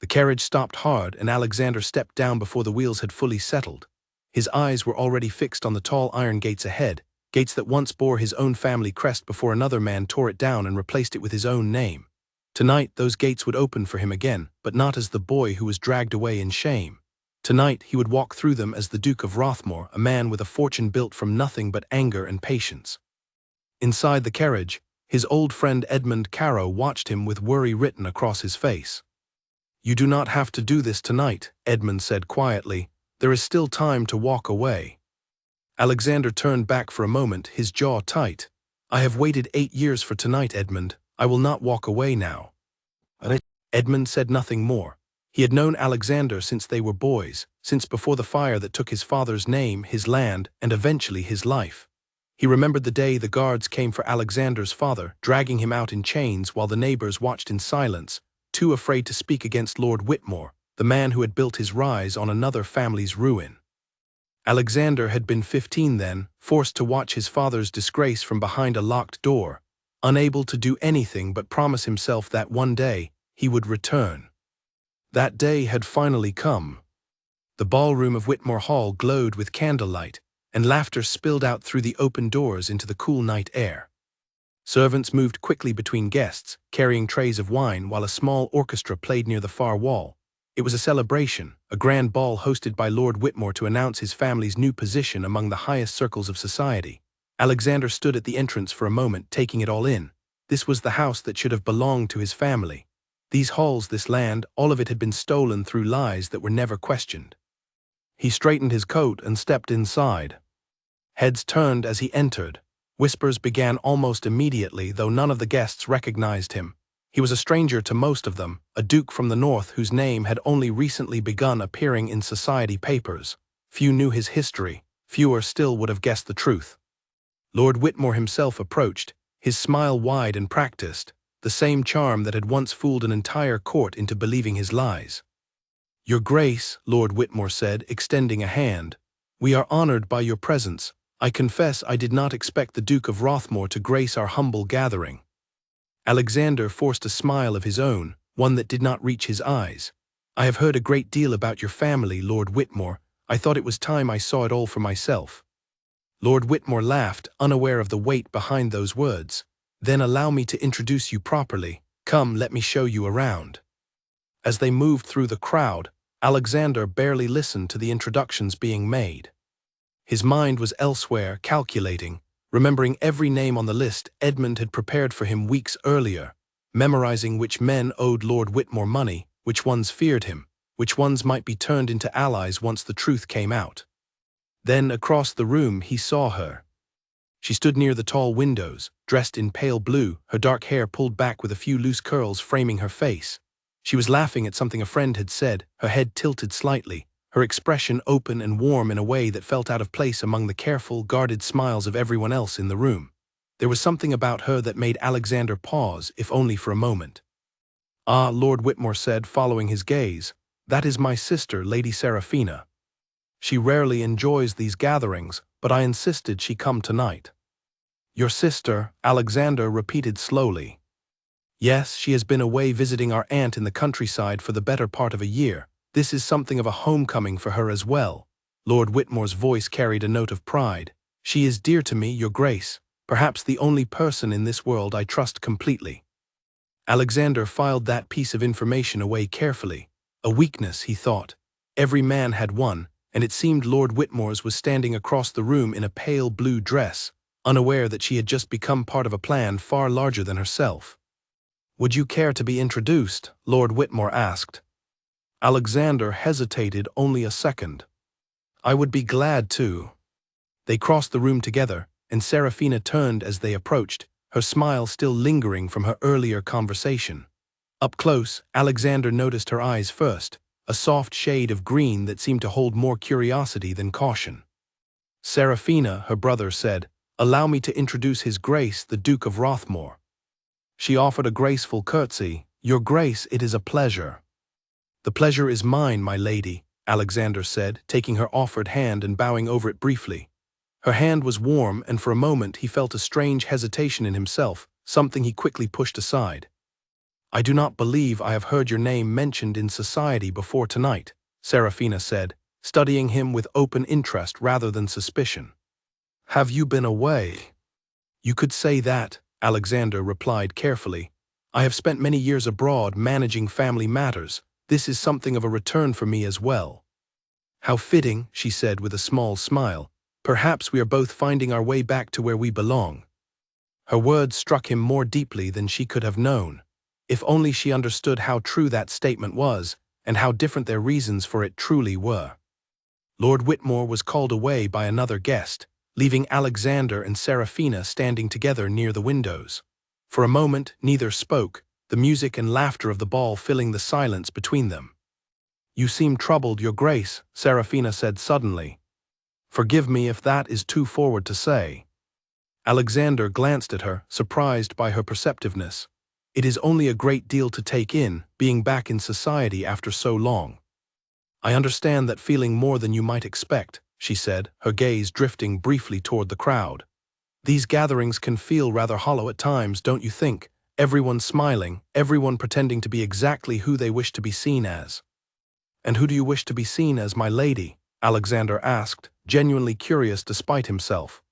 carriage stopped hard, and Alexander stepped down before the wheels had fully settled. His eyes were already fixed on the tall iron gates ahead, gates that once bore his own family crest before another man tore it down and replaced it with his own name. Tonight those gates would open for him again, but not as the boy who was dragged away in shame. Tonight he would walk through them as the Duke of Rothmore, a man with a fortune built from nothing but anger and patience. Inside the carriage, his old friend Edmund Caro watched him with worry written across his face. "You do not have to do this tonight," Edmund said quietly. "There is still time to walk away." Alexander turned back for a moment, his jaw tight. "I have waited 8 years for tonight, Edmund. I will not walk away now." Edmund said nothing more. He had known Alexander since they were boys, since before the fire that took his father's name, his land, and eventually his life. He remembered the day the guards came for Alexander's father, dragging him out in chains while the neighbors watched in silence, too afraid to speak against Lord Whitmore, the man who had built his rise on another family's ruin. Alexander had been 15 then, forced to watch his father's disgrace from behind a locked door, unable to do anything but promise himself that one day he would return. That day had finally come. The ballroom of Whitmore Hall glowed with candlelight, and laughter spilled out through the open doors into the cool night air. Servants moved quickly between guests, carrying trays of wine, while a small orchestra played near the far wall. It was a celebration, a grand ball hosted by Lord Whitmore to announce his family's new position among the highest circles of society. Alexander stood at the entrance for a moment, taking it all in. This was the house that should have belonged to his family. These halls, this land, all of it had been stolen through lies that were never questioned. He straightened his coat and stepped inside. Heads turned as he entered. Whispers began almost immediately, though none of the guests recognized him. He was a stranger to most of them, a duke from the north whose name had only recently begun appearing in society papers. Few knew his history, fewer still would have guessed the truth. Lord Whitmore himself approached, his smile wide and practiced, the same charm that had once fooled an entire court into believing his lies. "Your Grace," Lord Whitmore said, extending a hand, "we are honored by your presence. I confess I did not expect the Duke of Rothmore to grace our humble gathering." Alexander forced a smile of his own, one that did not reach his eyes. "I have heard a great deal about your family, Lord Whitmore. I thought it was time I saw it all for myself." Lord Whitmore laughed, unaware of the weight behind those words. "Then allow me to introduce you properly. Come, let me show you around." As they moved through the crowd, Alexander barely listened to the introductions being made. His mind was elsewhere, calculating, remembering every name on the list Edmund had prepared for him weeks earlier, memorizing which men owed Lord Whitmore money, which ones feared him, which ones might be turned into allies once the truth came out. Then, across the room, he saw her. She stood near the tall windows, dressed in pale blue, her dark hair pulled back with a few loose curls framing her face. She was laughing at something a friend had said, her head tilted slightly, her expression open and warm in a way that felt out of place among the careful, guarded smiles of everyone else in the room. There was something about her that made Alexander pause, if only for a moment. "Ah," Lord Whitmore said, following his gaze, "that is my sister, Lady Seraphina. She rarely enjoys these gatherings, but I insisted she come tonight." "Your sister," Alexander repeated slowly. "Yes, she has been away visiting our aunt in the countryside for the better part of a year. This is something of a homecoming for her as well." Lord Whitmore's voice carried a note of pride. "She is dear to me, Your Grace, perhaps the only person in this world I trust completely." Alexander filed that piece of information away carefully. A weakness, he thought. Every man had one, and it seemed Lord Whitmore's was standing across the room in a pale blue dress, unaware that she had just become part of a plan far larger than herself. "Would you care to be introduced?" Lord Whitmore asked. Alexander hesitated only a second. "I would be glad to." They crossed the room together, and Seraphina turned as they approached, her smile still lingering from her earlier conversation. Up close, Alexander noticed her eyes first, a soft shade of green that seemed to hold more curiosity than caution. "Seraphina," her brother said, "allow me to introduce His Grace, the Duke of Rothmore." She offered a graceful curtsy. "Your Grace, it is a pleasure." "The pleasure is mine, my lady," Alexander said, taking her offered hand and bowing over it briefly. Her hand was warm, and for a moment he felt a strange hesitation in himself, something he quickly pushed aside. "I do not believe I have heard your name mentioned in society before tonight," Serafina said, studying him with open interest rather than suspicion. "Have you been away?" "You could say that," Alexander replied carefully. "I have spent many years abroad managing family matters. This is something of a return for me as well." "How fitting," she said with a small smile. "Perhaps we are both finding our way back to where we belong." Her words struck him more deeply than she could have known. If only she understood how true that statement was, and how different their reasons for it truly were. Lord Whitmore was called away by another guest, leaving Alexander and Serafina standing together near the windows. For a moment, neither spoke, the music and laughter of the ball filling the silence between them. "You seem troubled, Your Grace," Serafina said suddenly. "Forgive me if that is too forward to say." Alexander glanced at her, surprised by her perceptiveness. "It is only a great deal to take in, being back in society after so long." "I understand that feeling more than you might expect," she said, her gaze drifting briefly toward the crowd. "These gatherings can feel rather hollow at times, don't you think? Everyone smiling, everyone pretending to be exactly who they wish to be seen as." "And who do you wish to be seen as, my lady?" Alexander asked, genuinely curious despite himself.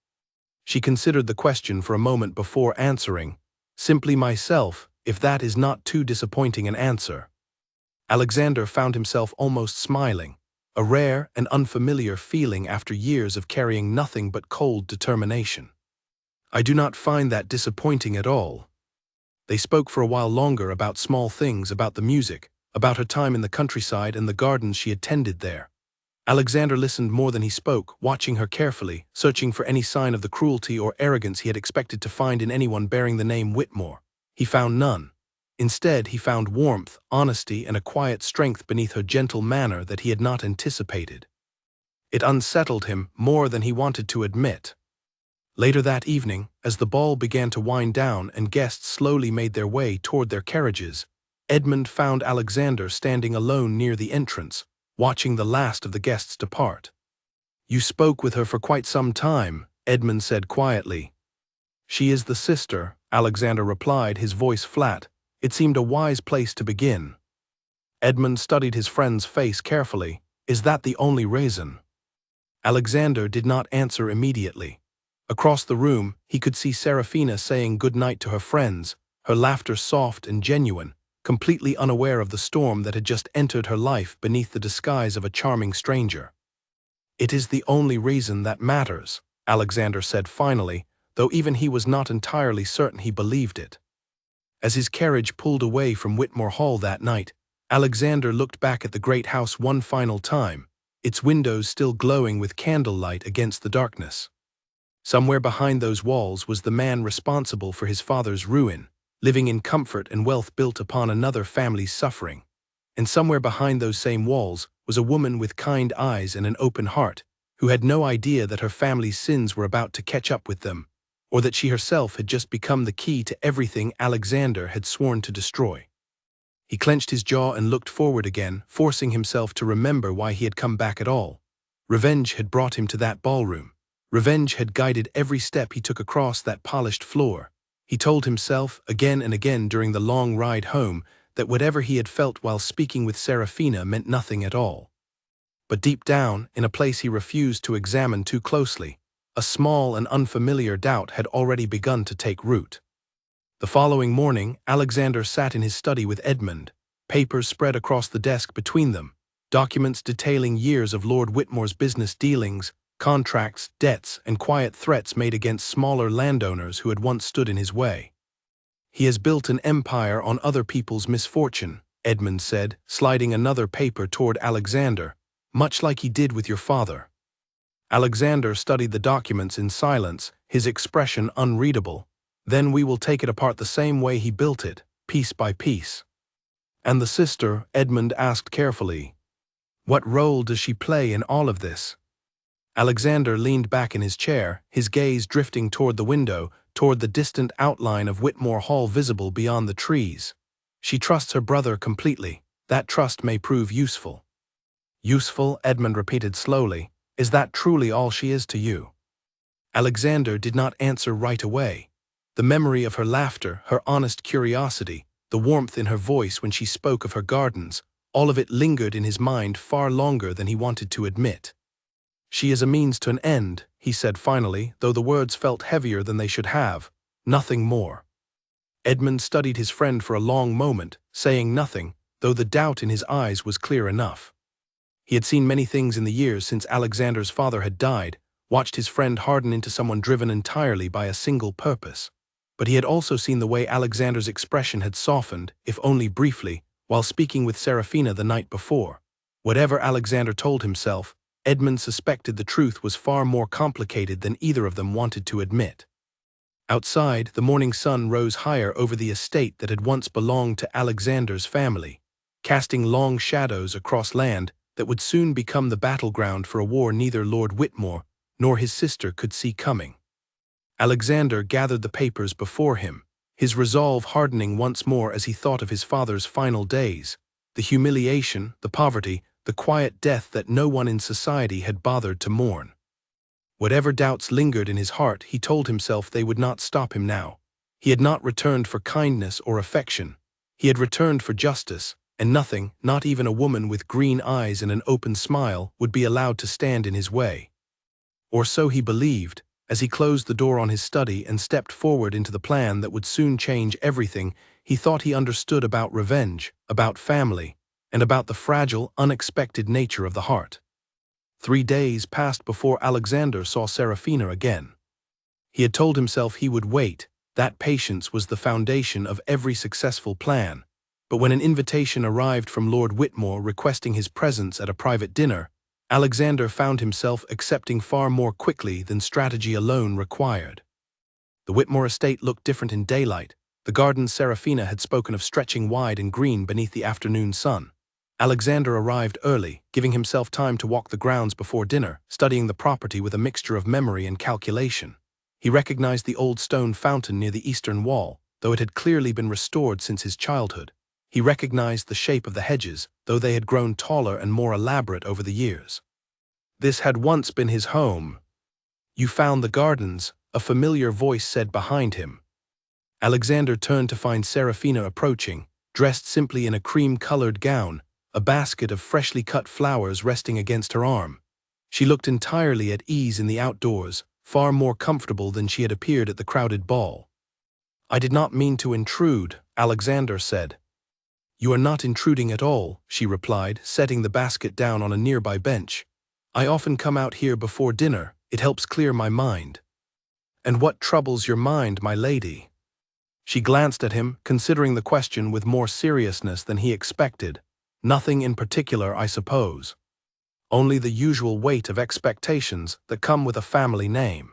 She considered the question for a moment before answering. "Simply myself, if that is not too disappointing an answer." Alexander found himself almost smiling, a rare and unfamiliar feeling after years of carrying nothing but cold determination. "I do not find that disappointing at all." They spoke for a while longer about small things, about the music, about her time in the countryside and the gardens she had tended there. Alexander listened more than he spoke, watching her carefully, searching for any sign of the cruelty or arrogance he had expected to find in anyone bearing the name Whitmore. He found none. Instead, he found warmth, honesty, and a quiet strength beneath her gentle manner that he had not anticipated. It unsettled him more than he wanted to admit. Later that evening, as the ball began to wind down and guests slowly made their way toward their carriages, Edmund found Alexander standing alone near the entrance, watching the last of the guests depart. "You spoke with her for quite some time," Edmund said quietly. "She is the sister," Alexander replied, his voice flat. It seemed a wise place to begin. Edmund studied his friend's face carefully. "Is that the only reason?" Alexander did not answer immediately. Across the room, he could see Serafina saying good night to her friends, her laughter soft and genuine, completely unaware of the storm that had just entered her life beneath the disguise of a charming stranger. "It is the only reason that matters," Alexander said finally, though even he was not entirely certain he believed it. As his carriage pulled away from Whitmore Hall that night, Alexander looked back at the great house one final time, its windows still glowing with candlelight against the darkness. Somewhere behind those walls was the man responsible for his father's ruin, living in comfort and wealth built upon another family's suffering. And somewhere behind those same walls was a woman with kind eyes and an open heart, who had no idea that her family's sins were about to catch up with them, or that she herself had just become the key to everything Alexander had sworn to destroy. He clenched his jaw and looked forward again, forcing himself to remember why he had come back at all. Revenge had brought him to that ballroom. Revenge had guided every step he took across that polished floor. He told himself, again and again during the long ride home, that whatever he had felt while speaking with Serafina meant nothing at all. But deep down, in a place he refused to examine too closely, a small and unfamiliar doubt had already begun to take root. The following morning, Alexander sat in his study with Edmund, papers spread across the desk between them, documents detailing years of Lord Whitmore's business dealings, contracts, debts, and quiet threats made against smaller landowners who had once stood in his way. "He has built an empire on other people's misfortune," Edmund said, sliding another paper toward Alexander, "much like he did with your father." Alexander studied the documents in silence, his expression unreadable. "Then we will take it apart the same way he built it, piece by piece." "And the sister?" Edmund asked carefully. "What role does she play in all of this?" Alexander leaned back in his chair, his gaze drifting toward the window, toward the distant outline of Whitmore Hall visible beyond the trees. "She trusts her brother completely. That trust may prove useful." "Useful," Edmund repeated slowly. "Is that truly all she is to you?" Alexander did not answer right away. The memory of her laughter, her honest curiosity, the warmth in her voice when she spoke of her gardens, all of it lingered in his mind far longer than he wanted to admit. "She is a means to an end," he said finally, though the words felt heavier than they should have. "Nothing more." Edmund studied his friend for a long moment, saying nothing, though the doubt in his eyes was clear enough. He had seen many things in the years since Alexander's father had died, watched his friend harden into someone driven entirely by a single purpose. But he had also seen the way Alexander's expression had softened, if only briefly, while speaking with Serafina the night before. Whatever Alexander told himself, Edmund suspected the truth was far more complicated than either of them wanted to admit. Outside, the morning sun rose higher over the estate that had once belonged to Alexander's family, casting long shadows across land that would soon become the battleground for a war neither Lord Whitmore nor his sister could see coming. Alexander gathered the papers before him, his resolve hardening once more as he thought of his father's final days, the humiliation, the poverty, the quiet death that no one in society had bothered to mourn. Whatever doubts lingered in his heart, he told himself they would not stop him now. He had not returned for kindness or affection. He had returned for justice, and nothing, not even a woman with green eyes and an open smile, would be allowed to stand in his way. Or so he believed, as he closed the door on his study and stepped forward into the plan that would soon change everything. He thought he understood about revenge, about family, and about the fragile, unexpected nature of the heart. 3 days passed before Alexander saw Serafina again. He had told himself he would wait, that patience was the foundation of every successful plan. But when an invitation arrived from Lord Whitmore requesting his presence at a private dinner, Alexander found himself accepting far more quickly than strategy alone required. The Whitmore estate looked different in daylight. The gardens Serafina had spoken of stretching wide and green beneath the afternoon sun. Alexander arrived early, giving himself time to walk the grounds before dinner, studying the property with a mixture of memory and calculation. He recognized the old stone fountain near the eastern wall, though it had clearly been restored since his childhood. He recognized the shape of the hedges, though they had grown taller and more elaborate over the years. This had once been his home. "You found the gardens," a familiar voice said behind him. Alexander turned to find Serafina approaching, dressed simply in a cream-colored gown, a basket of freshly cut flowers resting against her arm. She looked entirely at ease in the outdoors, far more comfortable than she had appeared at the crowded ball. "I did not mean to intrude," Alexander said. "You are not intruding at all," she replied, setting the basket down on a nearby bench. "I often come out here before dinner. It helps clear my mind." "And what troubles your mind, my lady?" She glanced at him, considering the question with more seriousness than he expected. "Nothing in particular, I suppose. Only the usual weight of expectations that come with a family name."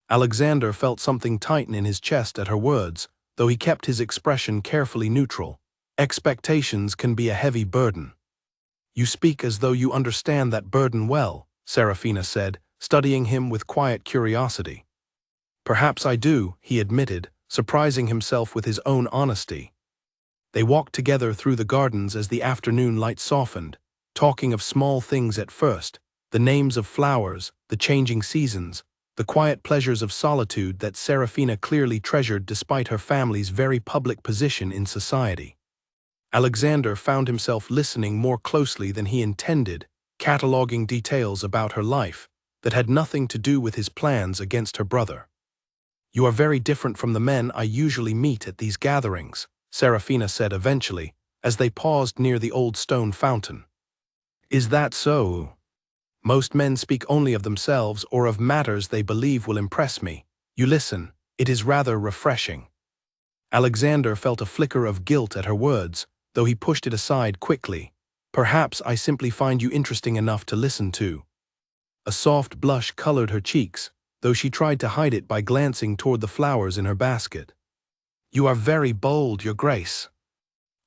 Alexander felt something tighten in his chest at her words, though he kept his expression carefully neutral. Expectations can be a heavy burden. "You speak as though you understand that burden well," Serafina said, studying him with quiet curiosity. "Perhaps I do," he admitted, surprising himself with his own honesty. They walked together through the gardens as the afternoon light softened, talking of small things at first, the names of flowers, the changing seasons, the quiet pleasures of solitude that Serafina clearly treasured despite her family's very public position in society. Alexander found himself listening more closely than he intended, cataloging details about her life that had nothing to do with his plans against her brother. "You are very different from the men I usually meet at these gatherings," Serafina said eventually, as they paused near the old stone fountain. "Is that so? Most men speak only of themselves or of matters they believe will impress me. You listen, it is rather refreshing." Alexander felt a flicker of guilt at her words, though he pushed it aside quickly. "Perhaps I simply find you interesting enough to listen to." A soft blush colored her cheeks, though she tried to hide it by glancing toward the flowers in her basket. "You are very bold, Your Grace."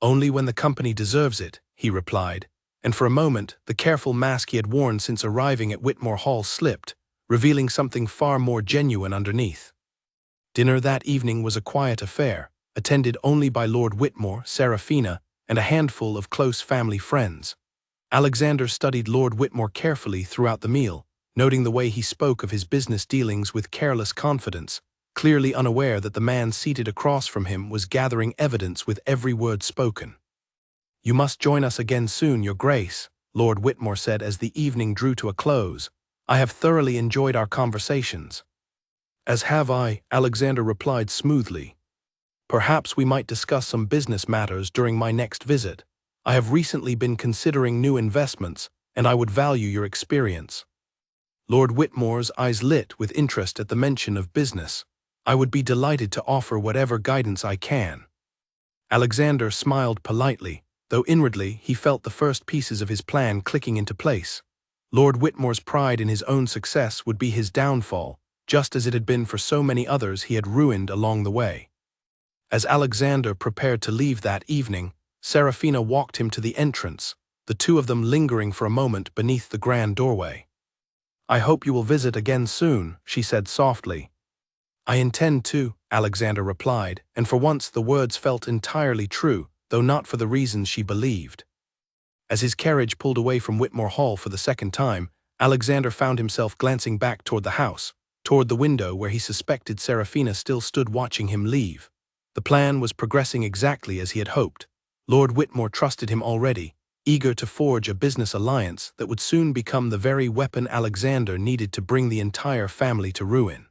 "Only when the company deserves it," he replied, and for a moment the careful mask he had worn since arriving at Whitmore Hall slipped, revealing something far more genuine underneath. Dinner that evening was a quiet affair, attended only by Lord Whitmore, Serafina, and a handful of close family friends. Alexander studied Lord Whitmore carefully throughout the meal, noting the way he spoke of his business dealings with careless confidence, clearly unaware that the man seated across from him was gathering evidence with every word spoken. "You must join us again soon, Your Grace," Lord Whitmore said as the evening drew to a close. "I have thoroughly enjoyed our conversations." "As have I," Alexander replied smoothly. "Perhaps we might discuss some business matters during my next visit. I have recently been considering new investments, and I would value your experience." Lord Whitmore's eyes lit with interest at the mention of business. "I would be delighted to offer whatever guidance I can." Alexander smiled politely, though inwardly he felt the first pieces of his plan clicking into place. Lord Whitmore's pride in his own success would be his downfall, just as it had been for so many others he had ruined along the way. As Alexander prepared to leave that evening, Serafina walked him to the entrance, the two of them lingering for a moment beneath the grand doorway. "I hope you will visit again soon," she said softly. "I intend to," Alexander replied, and for once the words felt entirely true, though not for the reasons she believed. As his carriage pulled away from Whitmore Hall for the second time, Alexander found himself glancing back toward the house, toward the window where he suspected Serafina still stood watching him leave. The plan was progressing exactly as he had hoped. Lord Whitmore trusted him already, eager to forge a business alliance that would soon become the very weapon Alexander needed to bring the entire family to ruin.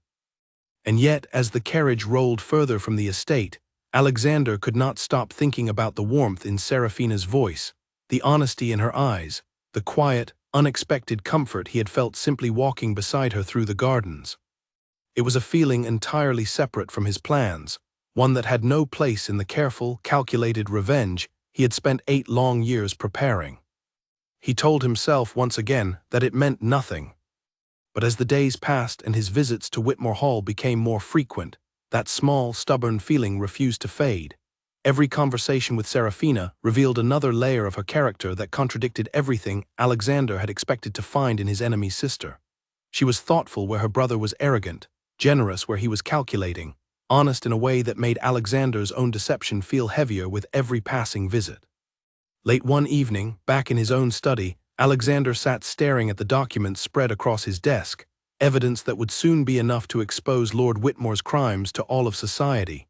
And yet, as the carriage rolled further from the estate, Alexander could not stop thinking about the warmth in Serafina's voice, the honesty in her eyes, the quiet, unexpected comfort he had felt simply walking beside her through the gardens. It was a feeling entirely separate from his plans, one that had no place in the careful, calculated revenge he had spent 8 long years preparing. He told himself once again that it meant nothing. But as the days passed and his visits to Whitmore Hall became more frequent, that small, stubborn feeling refused to fade. Every conversation with Serafina revealed another layer of her character that contradicted everything Alexander had expected to find in his enemy's sister. She was thoughtful where her brother was arrogant, generous where he was calculating, honest in a way that made Alexander's own deception feel heavier with every passing visit. Late one evening, back in his own study, Alexander sat staring at the documents spread across his desk, evidence that would soon be enough to expose Lord Whitmore's crimes to all of society.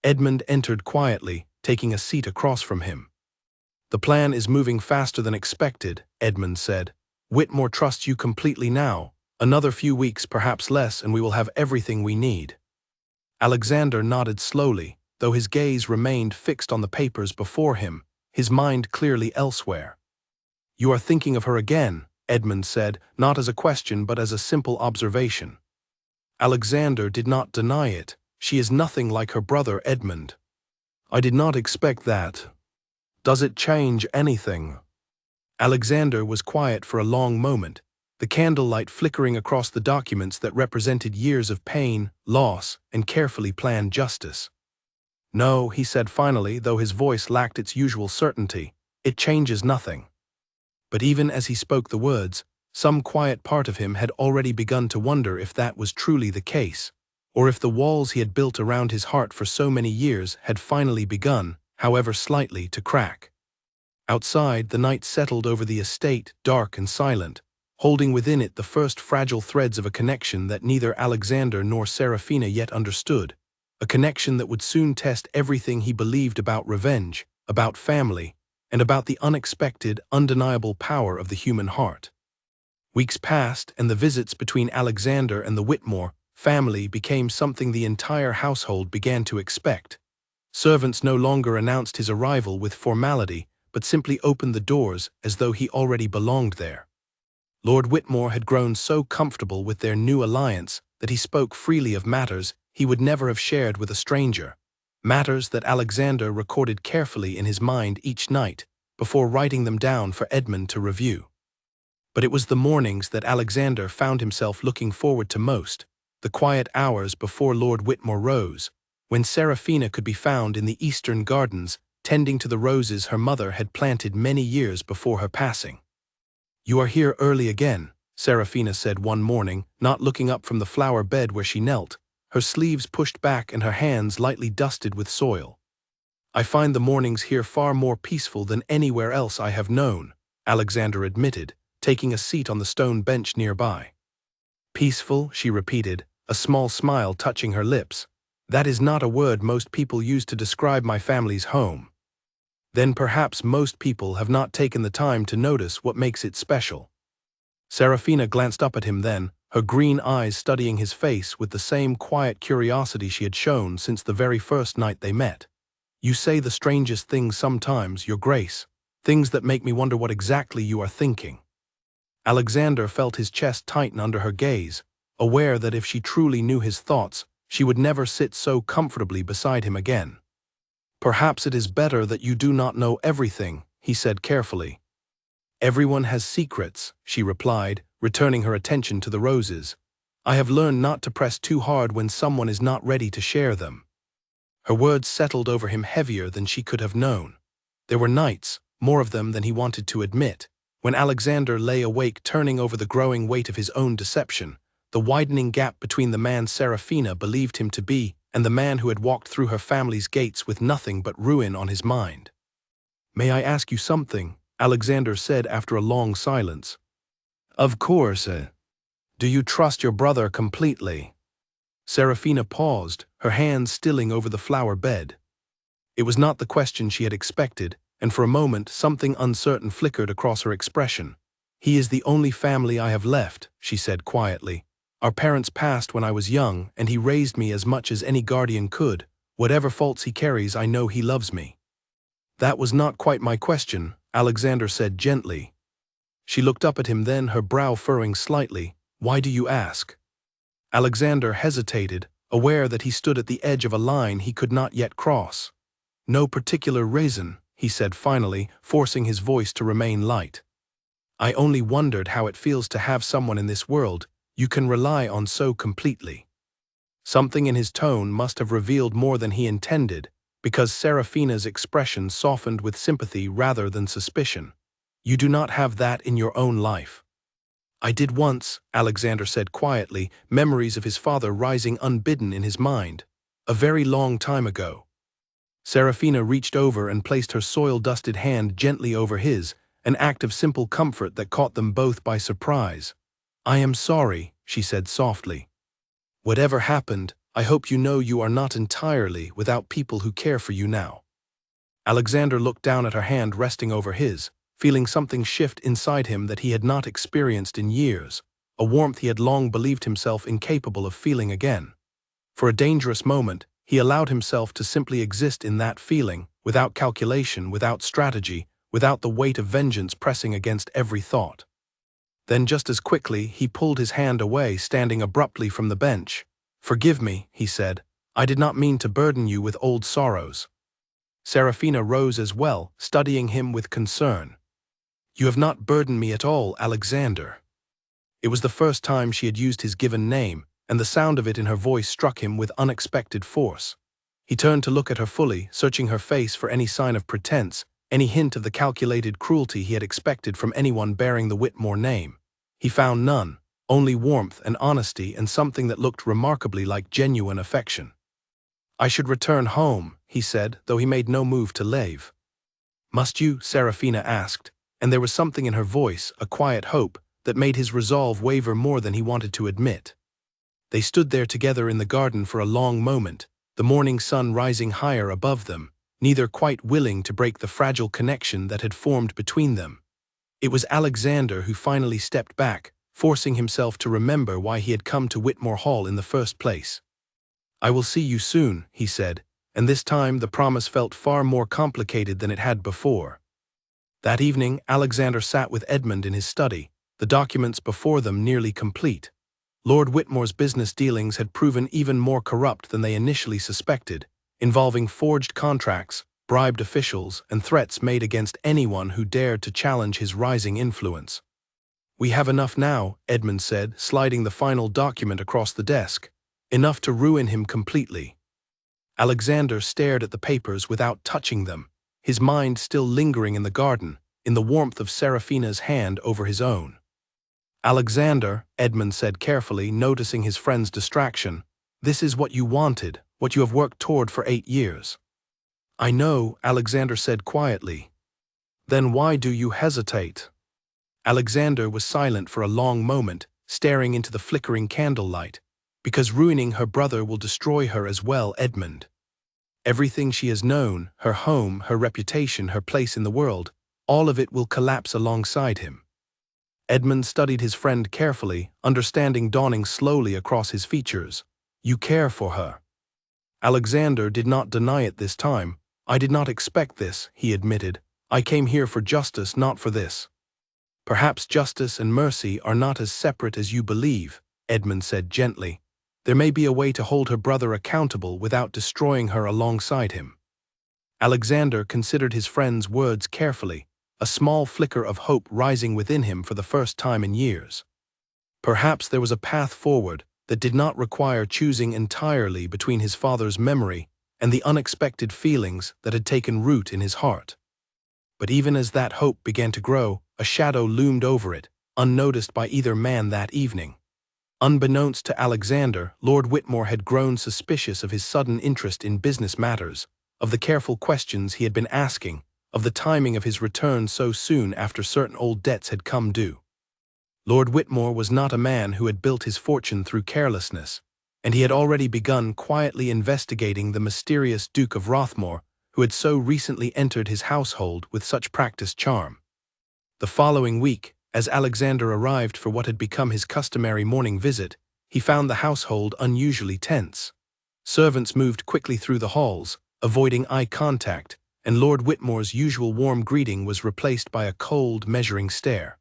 Edmund entered quietly, taking a seat across from him. "The plan is moving faster than expected," Edmund said. "Whitmore trusts you completely now. Another few weeks, perhaps less, and we will have everything we need." Alexander nodded slowly, though his gaze remained fixed on the papers before him, his mind clearly elsewhere. "You are thinking of her again," Edmund said, not as a question but as a simple observation. Alexander did not deny it. "She is nothing like her brother Edmund." "I did not expect that. Does it change anything?" Alexander was quiet for a long moment, the candlelight flickering across the documents that represented years of pain, loss, and carefully planned justice. "No," he said finally, though his voice lacked its usual certainty, "it changes nothing." But even as he spoke the words, some quiet part of him had already begun to wonder if that was truly the case, or if the walls he had built around his heart for so many years had finally begun, however slightly, to crack. Outside, the night settled over the estate, dark and silent, holding within it the first fragile threads of a connection that neither Alexander nor Serafina yet understood, a connection that would soon test everything he believed about revenge, about family, and about the unexpected, undeniable power of the human heart. Weeks passed, and the visits between Alexander and the Whitmore family became something the entire household began to expect. Servants no longer announced his arrival with formality, but simply opened the doors as though he already belonged there. Lord Whitmore had grown so comfortable with their new alliance that he spoke freely of matters he would never have shared with a stranger, matters that Alexander recorded carefully in his mind each night before writing them down for Edmund to review. But it was the mornings that Alexander found himself looking forward to most, the quiet hours before Lord Whitmore rose, when Serafina could be found in the eastern gardens tending to the roses her mother had planted many years before her passing. "You are here early again," Serafina said one morning, not looking up from the flower bed where she knelt, her sleeves pushed back and her hands lightly dusted with soil. "I find the mornings here far more peaceful than anywhere else I have known," Alexander admitted, taking a seat on the stone bench nearby. "Peaceful," she repeated, a small smile touching her lips. "That is not a word most people use to describe my family's home." "Then perhaps most people have not taken the time to notice what makes it special." Serafina glanced up at him then, her green eyes studying his face with the same quiet curiosity she had shown since the very first night they met. "You say the strangest things sometimes, Your Grace, things that make me wonder what exactly you are thinking." Alexander felt his chest tighten under her gaze, aware that if she truly knew his thoughts, she would never sit so comfortably beside him again. "Perhaps it is better that you do not know everything," he said carefully. "Everyone has secrets," she replied, returning her attention to the roses. "I have learned not to press too hard when someone is not ready to share them." Her words settled over him heavier than she could have known. There were nights, more of them than he wanted to admit, when Alexander lay awake turning over the growing weight of his own deception, the widening gap between the man Serafina believed him to be and the man who had walked through her family's gates with nothing but ruin on his mind. "May I ask you something?" Alexander said after a long silence. "Of course. Do you trust your brother completely?" Serafina paused, her hands stilling over the flower bed. It was not the question she had expected, and for a moment something uncertain flickered across her expression. "He is the only family I have left," she said quietly. "Our parents passed when I was young, and he raised me as much as any guardian could. Whatever faults he carries, I know he loves me." "That was not quite my question," Alexander said gently. She looked up at him then, her brow furrowing slightly. "Why do you ask?" Alexander hesitated, aware that he stood at the edge of a line he could not yet cross. "No particular reason," he said finally, forcing his voice to remain light. "I only wondered how it feels to have someone in this world you can rely on so completely." Something in his tone must have revealed more than he intended, because Serafina's expression softened with sympathy rather than suspicion. "You do not have that in your own life." "I did once," Alexander said quietly, memories of his father rising unbidden in his mind. "A very long time ago." Serafina reached over and placed her soil-dusted hand gently over his, an act of simple comfort that caught them both by surprise. "I am sorry," she said softly. "Whatever happened, I hope you know you are not entirely without people who care for you now." Alexander looked down at her hand resting over his, feeling something shift inside him that he had not experienced in years, a warmth he had long believed himself incapable of feeling again. For a dangerous moment, he allowed himself to simply exist in that feeling, without calculation, without strategy, without the weight of vengeance pressing against every thought. Then just as quickly, he pulled his hand away, standing abruptly from the bench. "Forgive me," he said. "I did not mean to burden you with old sorrows." Serafina rose as well, studying him with concern. "You have not burdened me at all, Alexander." It was the first time she had used his given name, and the sound of it in her voice struck him with unexpected force. He turned to look at her fully, searching her face for any sign of pretense, any hint of the calculated cruelty he had expected from anyone bearing the Whitmore name. He found none, only warmth and honesty and something that looked remarkably like genuine affection. "I should return home," he said, though he made no move to leave. "Must you?" Serafina asked, and there was something in her voice, a quiet hope, that made his resolve waver more than he wanted to admit. They stood there together in the garden for a long moment, the morning sun rising higher above them, neither quite willing to break the fragile connection that had formed between them. It was Alexander who finally stepped back, forcing himself to remember why he had come to Whitmore Hall in the first place. "I will see you soon," he said, and this time the promise felt far more complicated than it had before. That evening, Alexander sat with Edmund in his study, the documents before them nearly complete. Lord Whitmore's business dealings had proven even more corrupt than they initially suspected, involving forged contracts, bribed officials, and threats made against anyone who dared to challenge his rising influence. "We have enough now," Edmund said, sliding the final document across the desk. "Enough to ruin him completely." Alexander stared at the papers without touching them, his mind still lingering in the garden, in the warmth of Serafina's hand over his own. "Alexander," Edmund said carefully, noticing his friend's distraction, "this is what you wanted, what you have worked toward for 8 years." "I know," Alexander said quietly. "Then why do you hesitate?" Alexander was silent for a long moment, staring into the flickering candlelight. Because ruining her brother will destroy her as well, Edmund. Everything she has known, her home, her reputation, her place in the world, all of it will collapse alongside him. Edmund studied his friend carefully, understanding dawning slowly across his features. You care for her. Alexander did not deny it this time. I did not expect this, he admitted. I came here for justice, not for this. Perhaps justice and mercy are not as separate as you believe, Edmund said gently. There may be a way to hold her brother accountable without destroying her alongside him. Alexander considered his friend's words carefully, a small flicker of hope rising within him for the first time in years. Perhaps there was a path forward that did not require choosing entirely between his father's memory and the unexpected feelings that had taken root in his heart. But even as that hope began to grow, a shadow loomed over it, unnoticed by either man that evening. Unbeknownst to Alexander, Lord Whitmore had grown suspicious of his sudden interest in business matters, of the careful questions he had been asking, of the timing of his return so soon after certain old debts had come due. Lord Whitmore was not a man who had built his fortune through carelessness, and he had already begun quietly investigating the mysterious Duke of Rothmore, who had so recently entered his household with such practiced charm. The following week, as Alexander arrived for what had become his customary morning visit, he found the household unusually tense. Servants moved quickly through the halls, avoiding eye contact, and Lord Whitmore's usual warm greeting was replaced by a cold, measuring stare.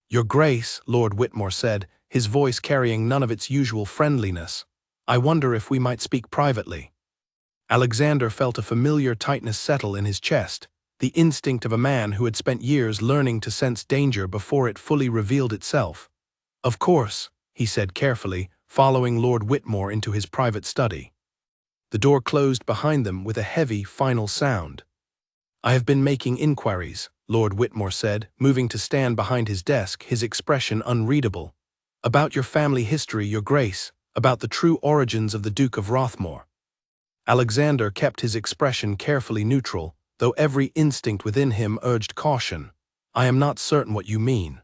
"Your Grace," Lord Whitmore said, his voice carrying none of its usual friendliness, "I wonder if we might speak privately." Alexander felt a familiar tightness settle in his chest, the instinct of a man who had spent years learning to sense danger before it fully revealed itself. "Of course," he said carefully, following Lord Whitmore into his private study. The door closed behind them with a heavy, final sound. "I have been making inquiries," Lord Whitmore said, moving to stand behind his desk, his expression unreadable. "About your family history, Your Grace, about the true origins of the Duke of Rothmore." Alexander kept his expression carefully neutral, though every instinct within him urged caution. "I am not certain what you mean."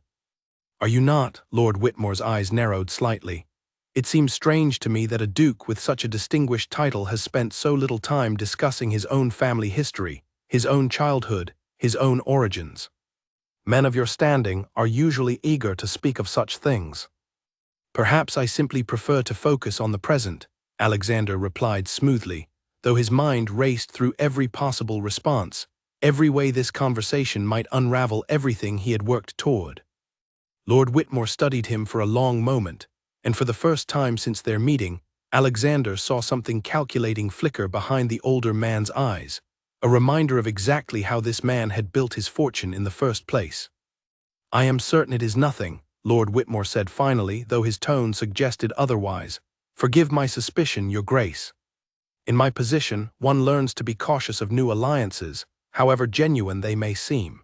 "Are you not?" Lord Whitmore's eyes narrowed slightly. "It seems strange to me that a duke with such a distinguished title has spent so little time discussing his own family history, his own childhood, his own origins. Men of your standing are usually eager to speak of such things." "Perhaps I simply prefer to focus on the present," Alexander replied smoothly, though his mind raced through every possible response, every way this conversation might unravel everything he had worked toward. Lord Whitmore studied him for a long moment, and for the first time since their meeting, Alexander saw something calculating flicker behind the older man's eyes, a reminder of exactly how this man had built his fortune in the first place. "I am certain it is nothing," Lord Whitmore said finally, though his tone suggested otherwise. "Forgive my suspicion, Your Grace. In my position, one learns to be cautious of new alliances, however genuine they may seem."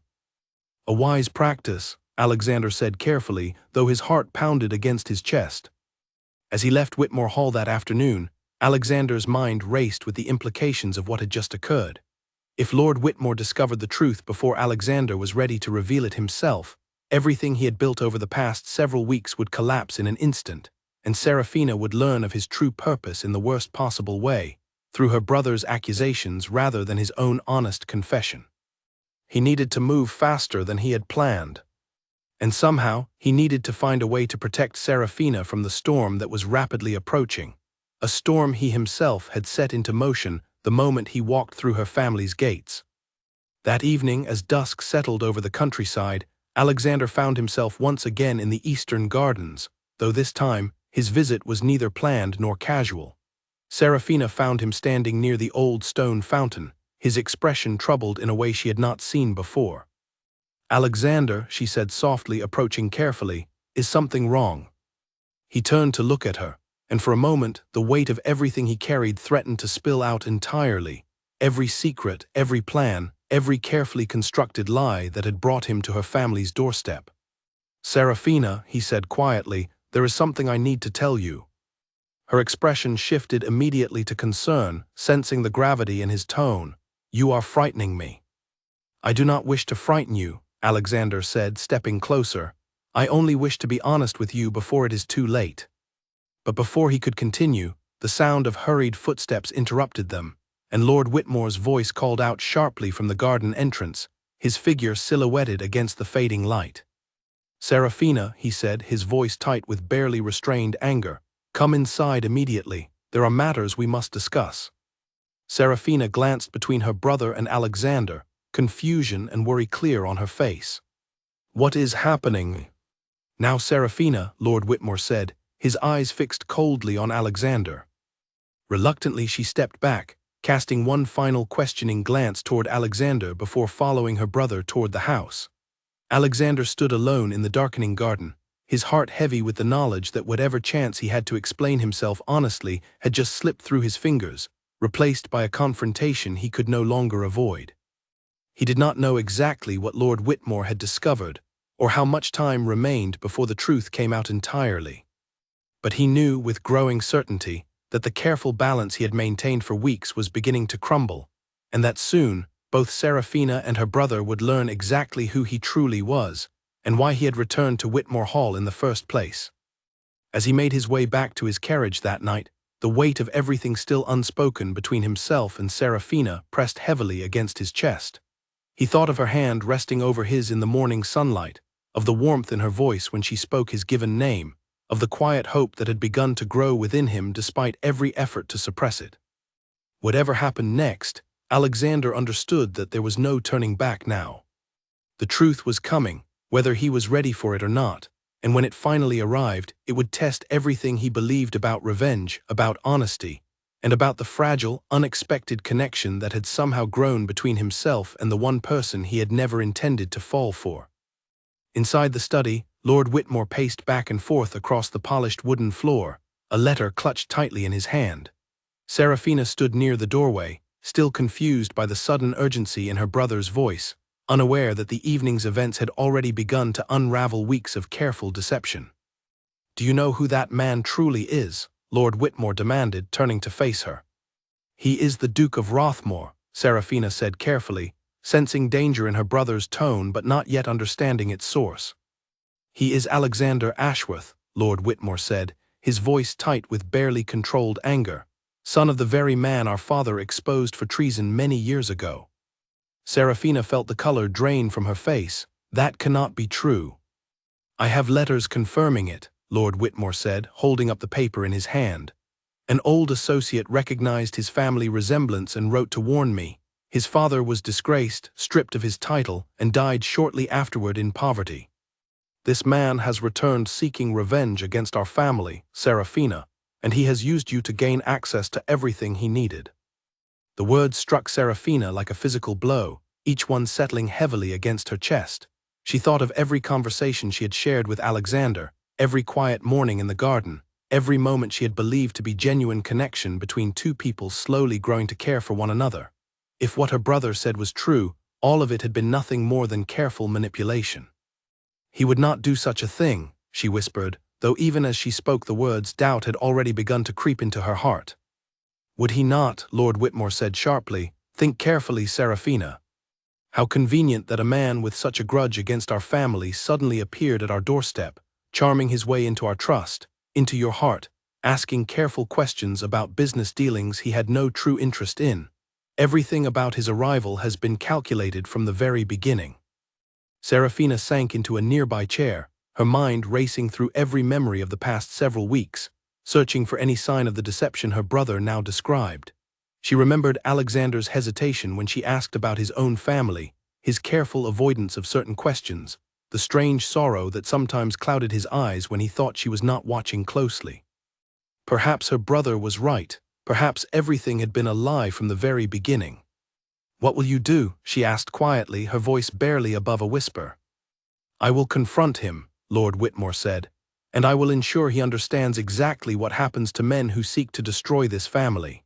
"A wise practice," Alexander said carefully, though his heart pounded against his chest. As he left Whitmore Hall that afternoon, Alexander's mind raced with the implications of what had just occurred. If Lord Whitmore discovered the truth before Alexander was ready to reveal it himself, everything he had built over the past several weeks would collapse in an instant, and Serafina would learn of his true purpose in the worst possible way, through her brother's accusations rather than his own honest confession. He needed to move faster than he had planned. And somehow, he needed to find a way to protect Serafina from the storm that was rapidly approaching, a storm he himself had set into motion the moment he walked through her family's gates. That evening, as dusk settled over the countryside, Alexander found himself once again in the Eastern Gardens, though this time, his visit was neither planned nor casual. Serafina found him standing near the old stone fountain, his expression troubled in a way she had not seen before. "Alexander," she said softly, approaching carefully, "is something wrong?" He turned to look at her, and for a moment the weight of everything he carried threatened to spill out entirely, every secret, every plan, every carefully constructed lie that had brought him to her family's doorstep. "Serafina," he said quietly, "there is something I need to tell you." Her expression shifted immediately to concern, sensing the gravity in his tone. "You are frightening me." "I do not wish to frighten you," Alexander said, stepping closer. "I only wish to be honest with you before it is too late." But before he could continue, the sound of hurried footsteps interrupted them, and Lord Whitmore's voice called out sharply from the garden entrance, his figure silhouetted against the fading light. "Serafina," he said, his voice tight with barely restrained anger, "come inside immediately. There are matters we must discuss." Serafina glanced between her brother and Alexander, confusion and worry clear on her face. "What is happening?" "Now, Serafina," Lord Whitmore said, his eyes fixed coldly on Alexander. Reluctantly she stepped back, casting one final questioning glance toward Alexander before following her brother toward the house. Alexander stood alone in the darkening garden, his heart heavy with the knowledge that whatever chance he had to explain himself honestly had just slipped through his fingers, replaced by a confrontation he could no longer avoid. He did not know exactly what Lord Whitmore had discovered, or how much time remained before the truth came out entirely. But he knew with growing certainty that the careful balance he had maintained for weeks was beginning to crumble, and that soon both Serafina and her brother would learn exactly who he truly was, and why he had returned to Whitmore Hall in the first place. As he made his way back to his carriage that night, the weight of everything still unspoken between himself and Serafina pressed heavily against his chest. He thought of her hand resting over his in the morning sunlight, of the warmth in her voice when she spoke his given name, of the quiet hope that had begun to grow within him despite every effort to suppress it. Whatever happened next, Alexander understood that there was no turning back now. The truth was coming, whether he was ready for it or not, and when it finally arrived, it would test everything he believed about revenge, about honesty, and about the fragile, unexpected connection that had somehow grown between himself and the one person he had never intended to fall for. Inside the study, Lord Whitmore paced back and forth across the polished wooden floor, a letter clutched tightly in his hand. Serafina stood near the doorway, still confused by the sudden urgency in her brother's voice, unaware that the evening's events had already begun to unravel weeks of careful deception. "Do you know who that man truly is?" Lord Whitmore demanded, turning to face her. "He is the Duke of Rothmore," Serafina said carefully, sensing danger in her brother's tone but not yet understanding its source. "He is Alexander Ashworth," Lord Whitmore said, his voice tight with barely controlled anger, "son of the very man our father exposed for treason many years ago." Serafina felt the color drain from her face. "That cannot be true." "I have letters confirming it," Lord Whitmore said, holding up the paper in his hand. "An old associate recognized his family resemblance and wrote to warn me. His father was disgraced, stripped of his title, and died shortly afterward in poverty. This man has returned seeking revenge against our family, Serafina, and he has used you to gain access to everything he needed." The words struck Serafina like a physical blow, each one settling heavily against her chest. She thought of every conversation she had shared with Alexander, every quiet morning in the garden, every moment she had believed to be genuine connection between two people slowly growing to care for one another. If what her brother said was true, all of it had been nothing more than careful manipulation. "He would not do such a thing," she whispered, though even as she spoke the words, doubt had already begun to creep into her heart. "Would he not?" Lord Whitmore said sharply. "Think carefully, Serafina. How convenient that a man with such a grudge against our family suddenly appeared at our doorstep, charming his way into our trust, into your heart, asking careful questions about business dealings he had no true interest in. Everything about his arrival has been calculated from the very beginning." Serafina sank into a nearby chair, her mind racing through every memory of the past several weeks, searching for any sign of the deception her brother now described. She remembered Alexander's hesitation when she asked about his own family, his careful avoidance of certain questions, the strange sorrow that sometimes clouded his eyes when he thought she was not watching closely. Perhaps her brother was right. Perhaps everything had been a lie from the very beginning. "What will you do?" she asked quietly, her voice barely above a whisper. "I will confront him," Lord Whitmore said, "and I will ensure he understands exactly what happens to men who seek to destroy this family."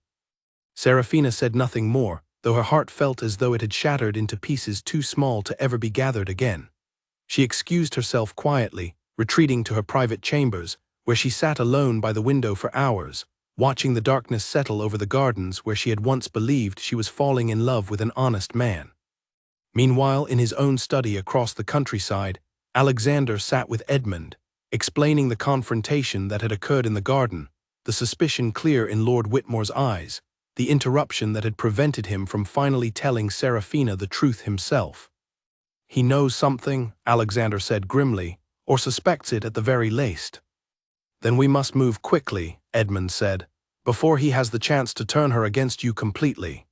Serafina said nothing more, though her heart felt as though it had shattered into pieces too small to ever be gathered again. She excused herself quietly, retreating to her private chambers, where she sat alone by the window for hours, watching the darkness settle over the gardens where she had once believed she was falling in love with an honest man. Meanwhile, in his own study across the countryside, Alexander sat with Edmund, explaining the confrontation that had occurred in the garden, the suspicion clear in Lord Whitmore's eyes, the interruption that had prevented him from finally telling Serafina the truth himself. "He knows something," Alexander said grimly, "or suspects it at the very least." "Then we must move quickly," Edmund said, "before he has the chance to turn her against you completely."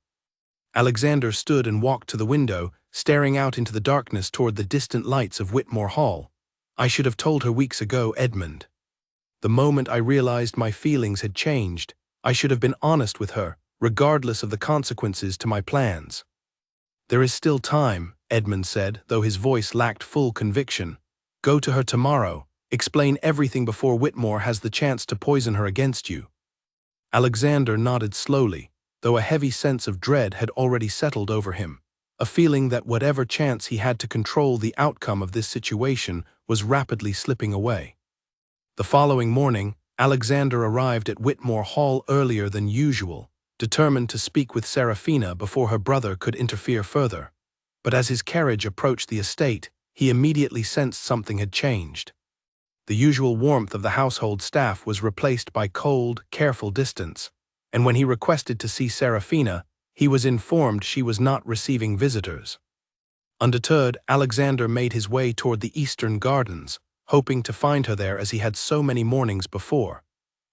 Alexander stood and walked to the window, staring out into the darkness toward the distant lights of Whitmore Hall. "I should have told her weeks ago, Edmund. The moment I realized my feelings had changed, I should have been honest with her, regardless of the consequences to my plans." "There is still time," Edmund said, though his voice lacked full conviction. "Go to her tomorrow, explain everything before Whitmore has the chance to poison her against you." Alexander nodded slowly, though a heavy sense of dread had already settled over him, a feeling that whatever chance he had to control the outcome of this situation was rapidly slipping away. The following morning, Alexander arrived at Whitmore Hall earlier than usual, determined to speak with Serafina before her brother could interfere further. But as his carriage approached the estate, he immediately sensed something had changed. The usual warmth of the household staff was replaced by cold, careful distance, and when he requested to see Serafina, he was informed she was not receiving visitors. Undeterred, Alexander made his way toward the eastern gardens, hoping to find her there as he had so many mornings before.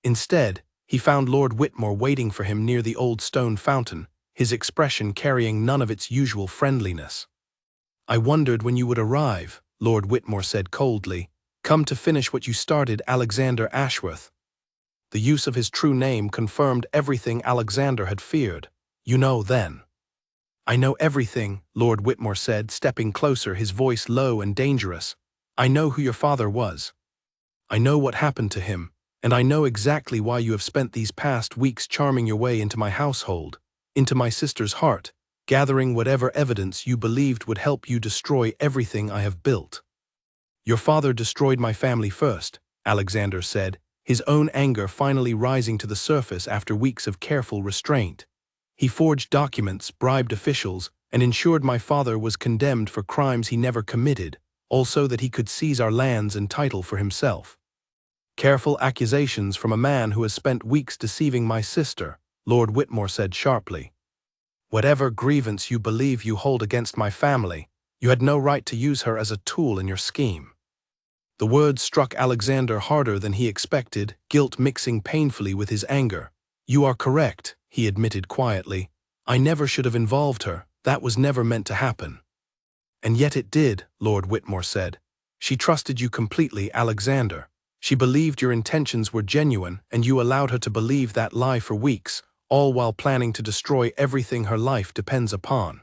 Instead, he found Lord Whitmore waiting for him near the old stone fountain, his expression carrying none of its usual friendliness. "I wondered when you would arrive," Lord Whitmore said coldly. "Come to finish what you started, Alexander Ashworth." The use of his true name confirmed everything Alexander had feared. "You know, then." "I know everything," Lord Whitmore said, stepping closer, his voice low and dangerous. "I know who your father was. I know what happened to him, and I know exactly why you have spent these past weeks charming your way into my household, into my sister's heart, gathering whatever evidence you believed would help you destroy everything I have built." "Your father destroyed my family first," Alexander said, his own anger finally rising to the surface after weeks of careful restraint. "He forged documents, bribed officials, and ensured my father was condemned for crimes he never committed, also that he could seize our lands and title for himself." "Careful accusations from a man who has spent weeks deceiving my sister," Lord Whitmore said sharply. "Whatever grievance you believe you hold against my family, you had no right to use her as a tool in your scheme." The words struck Alexander harder than he expected, guilt mixing painfully with his anger. "You are correct," he admitted quietly. "I never should have involved her. That was never meant to happen." "And yet it did," Lord Whitmore said. "She trusted you completely, Alexander. She believed your intentions were genuine, and you allowed her to believe that lie for weeks, all while planning to destroy everything her life depends upon."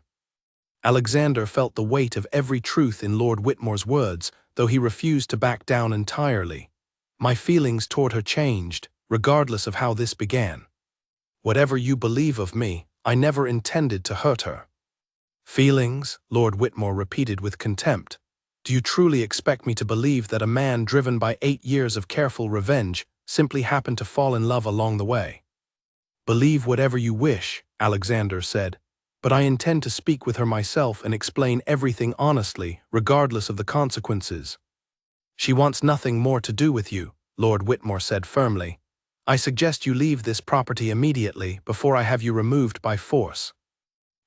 Alexander felt the weight of every truth in Lord Whitmore's words, though he refused to back down entirely. "My feelings toward her changed, regardless of how this began. Whatever you believe of me, I never intended to hurt her." "Feelings?" Lord Whitmore repeated with contempt. "Do you truly expect me to believe that a man driven by 8 years of careful revenge simply happened to fall in love along the way?" "Believe whatever you wish," Alexander said, "but I intend to speak with her myself and explain everything honestly, regardless of the consequences." "She wants nothing more to do with you," Lord Whitmore said firmly. "I suggest you leave this property immediately before I have you removed by force."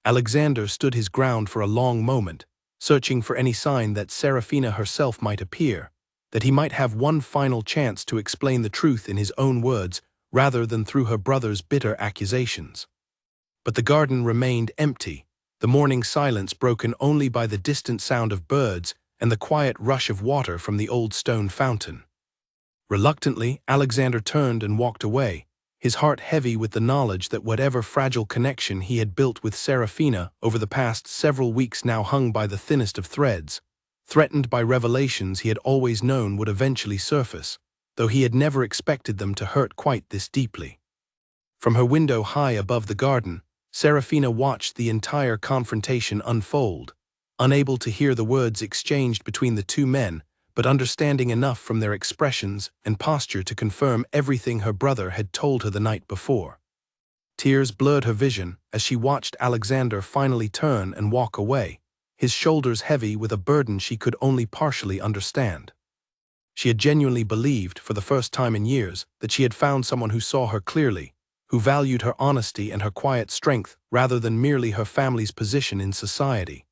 Alexander stood his ground for a long moment, searching for any sign that Serafina herself might appear, that he might have one final chance to explain the truth in his own words rather than through her brother's bitter accusations. But the garden remained empty, the morning silence broken only by the distant sound of birds and the quiet rush of water from the old stone fountain. Reluctantly, Alexander turned and walked away, his heart heavy with the knowledge that whatever fragile connection he had built with Serafina over the past several weeks now hung by the thinnest of threads, threatened by revelations he had always known would eventually surface, though he had never expected them to hurt quite this deeply. From her window high above the garden, Serafina watched the entire confrontation unfold, unable to hear the words exchanged between the two men, but understanding enough from their expressions and posture to confirm everything her brother had told her the night before. Tears blurred her vision as she watched Alexander finally turn and walk away, his shoulders heavy with a burden she could only partially understand. She had genuinely believed, for the first time in years, that she had found someone who saw her clearly, who valued her honesty and her quiet strength rather than merely her family's position in society.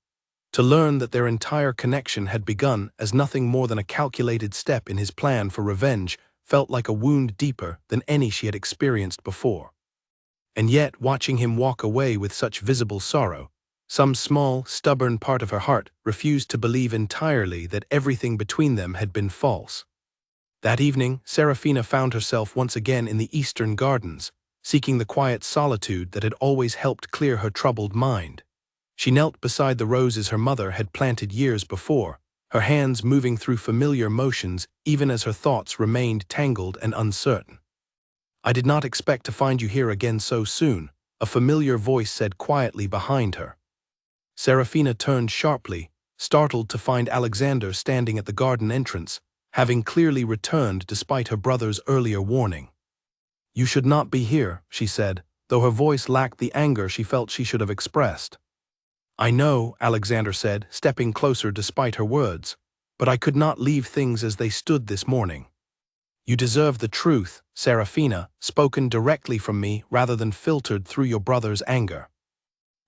To learn that their entire connection had begun as nothing more than a calculated step in his plan for revenge felt like a wound deeper than any she had experienced before. And yet, watching him walk away with such visible sorrow, some small, stubborn part of her heart refused to believe entirely that everything between them had been false. That evening, Serafina found herself once again in the Eastern Gardens, seeking the quiet solitude that had always helped clear her troubled mind. She knelt beside the roses her mother had planted years before, her hands moving through familiar motions even as her thoughts remained tangled and uncertain. "I did not expect to find you here again so soon," a familiar voice said quietly behind her. Serafina turned sharply, startled to find Alexander standing at the garden entrance, having clearly returned despite her brother's earlier warning. "You should not be here," she said, though her voice lacked the anger she felt she should have expressed. "I know," Alexander said, stepping closer despite her words, "but I could not leave things as they stood this morning." "You deserve the truth, Serafina, spoken directly from me rather than filtered through your brother's anger."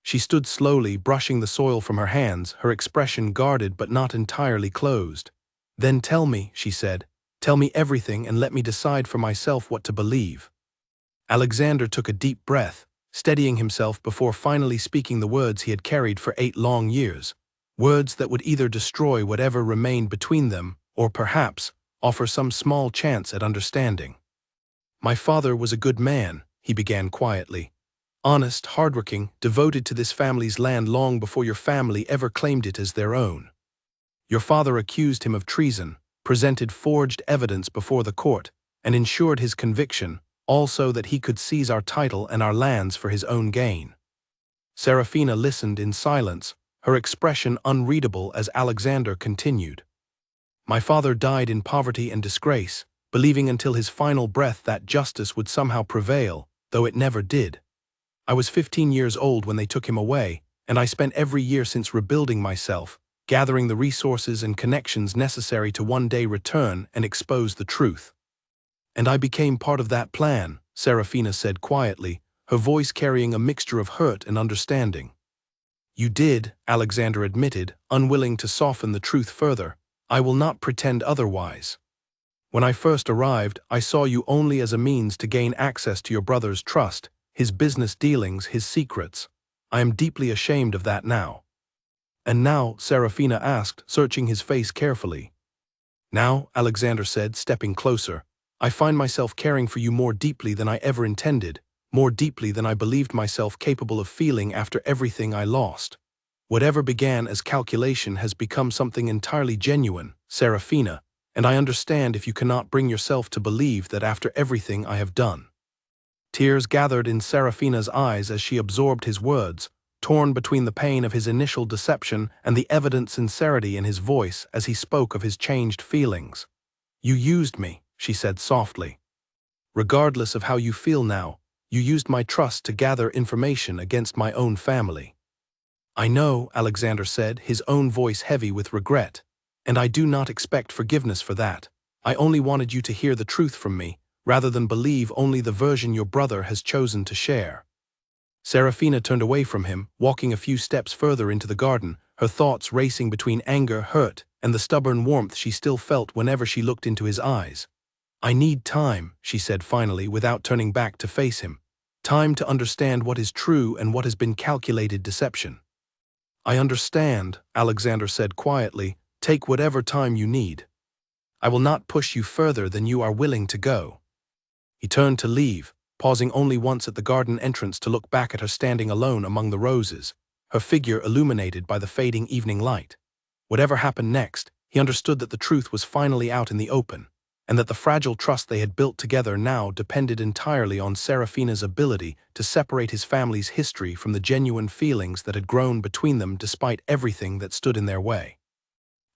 She stood slowly, brushing the soil from her hands, her expression guarded but not entirely closed. "Then tell me," she said, "tell me everything and let me decide for myself what to believe." Alexander took a deep breath, steadying himself before finally speaking the words he had carried for 8 long years, words that would either destroy whatever remained between them or perhaps offer some small chance at understanding. "My father was a good man," he began quietly. "Honest, hardworking, devoted to this family's land long before your family ever claimed it as their own. Your father accused him of treason, presented forged evidence before the court, and ensured his conviction, also that he could seize our title and our lands for his own gain." Serafina listened in silence, her expression unreadable as Alexander continued. "My father died in poverty and disgrace, believing until his final breath that justice would somehow prevail, though it never did. I was 15 years old when they took him away, and I spent every year since rebuilding myself, gathering the resources and connections necessary to one day return and expose the truth. And I became part of that plan," Serafina said quietly, her voice carrying a mixture of hurt and understanding. "You did," Alexander admitted, unwilling to soften the truth further. "I will not pretend otherwise. When I first arrived, I saw you only as a means to gain access to your brother's trust, his business dealings, his secrets. I am deeply ashamed of that now." "And now?" Serafina asked, searching his face carefully. "Now," Alexander said, stepping closer, "I find myself caring for you more deeply than I ever intended, more deeply than I believed myself capable of feeling after everything I lost. Whatever began as calculation has become something entirely genuine, Serafina, and I understand if you cannot bring yourself to believe that after everything I have done." Tears gathered in Serafina's eyes as she absorbed his words, torn between the pain of his initial deception and the evident sincerity in his voice as he spoke of his changed feelings. "You used me," she said softly. "Regardless of how you feel now, you used my trust to gather information against my own family." "I know," Alexander said, his own voice heavy with regret, "and I do not expect forgiveness for that. I only wanted you to hear the truth from me, rather than believe only the version your brother has chosen to share." Serafina turned away from him, walking a few steps further into the garden, her thoughts racing between anger, hurt, and the stubborn warmth she still felt whenever she looked into his eyes. "I need time," she said finally, without turning back to face him. "Time to understand what is true and what has been calculated deception." "I understand," Alexander said quietly. "Take whatever time you need. I will not push you further than you are willing to go." He turned to leave, pausing only once at the garden entrance to look back at her standing alone among the roses, her figure illuminated by the fading evening light. Whatever happened next, he understood that the truth was finally out in the open, and that the fragile trust they had built together now depended entirely on Serafina's ability to separate his family's history from the genuine feelings that had grown between them despite everything that stood in their way.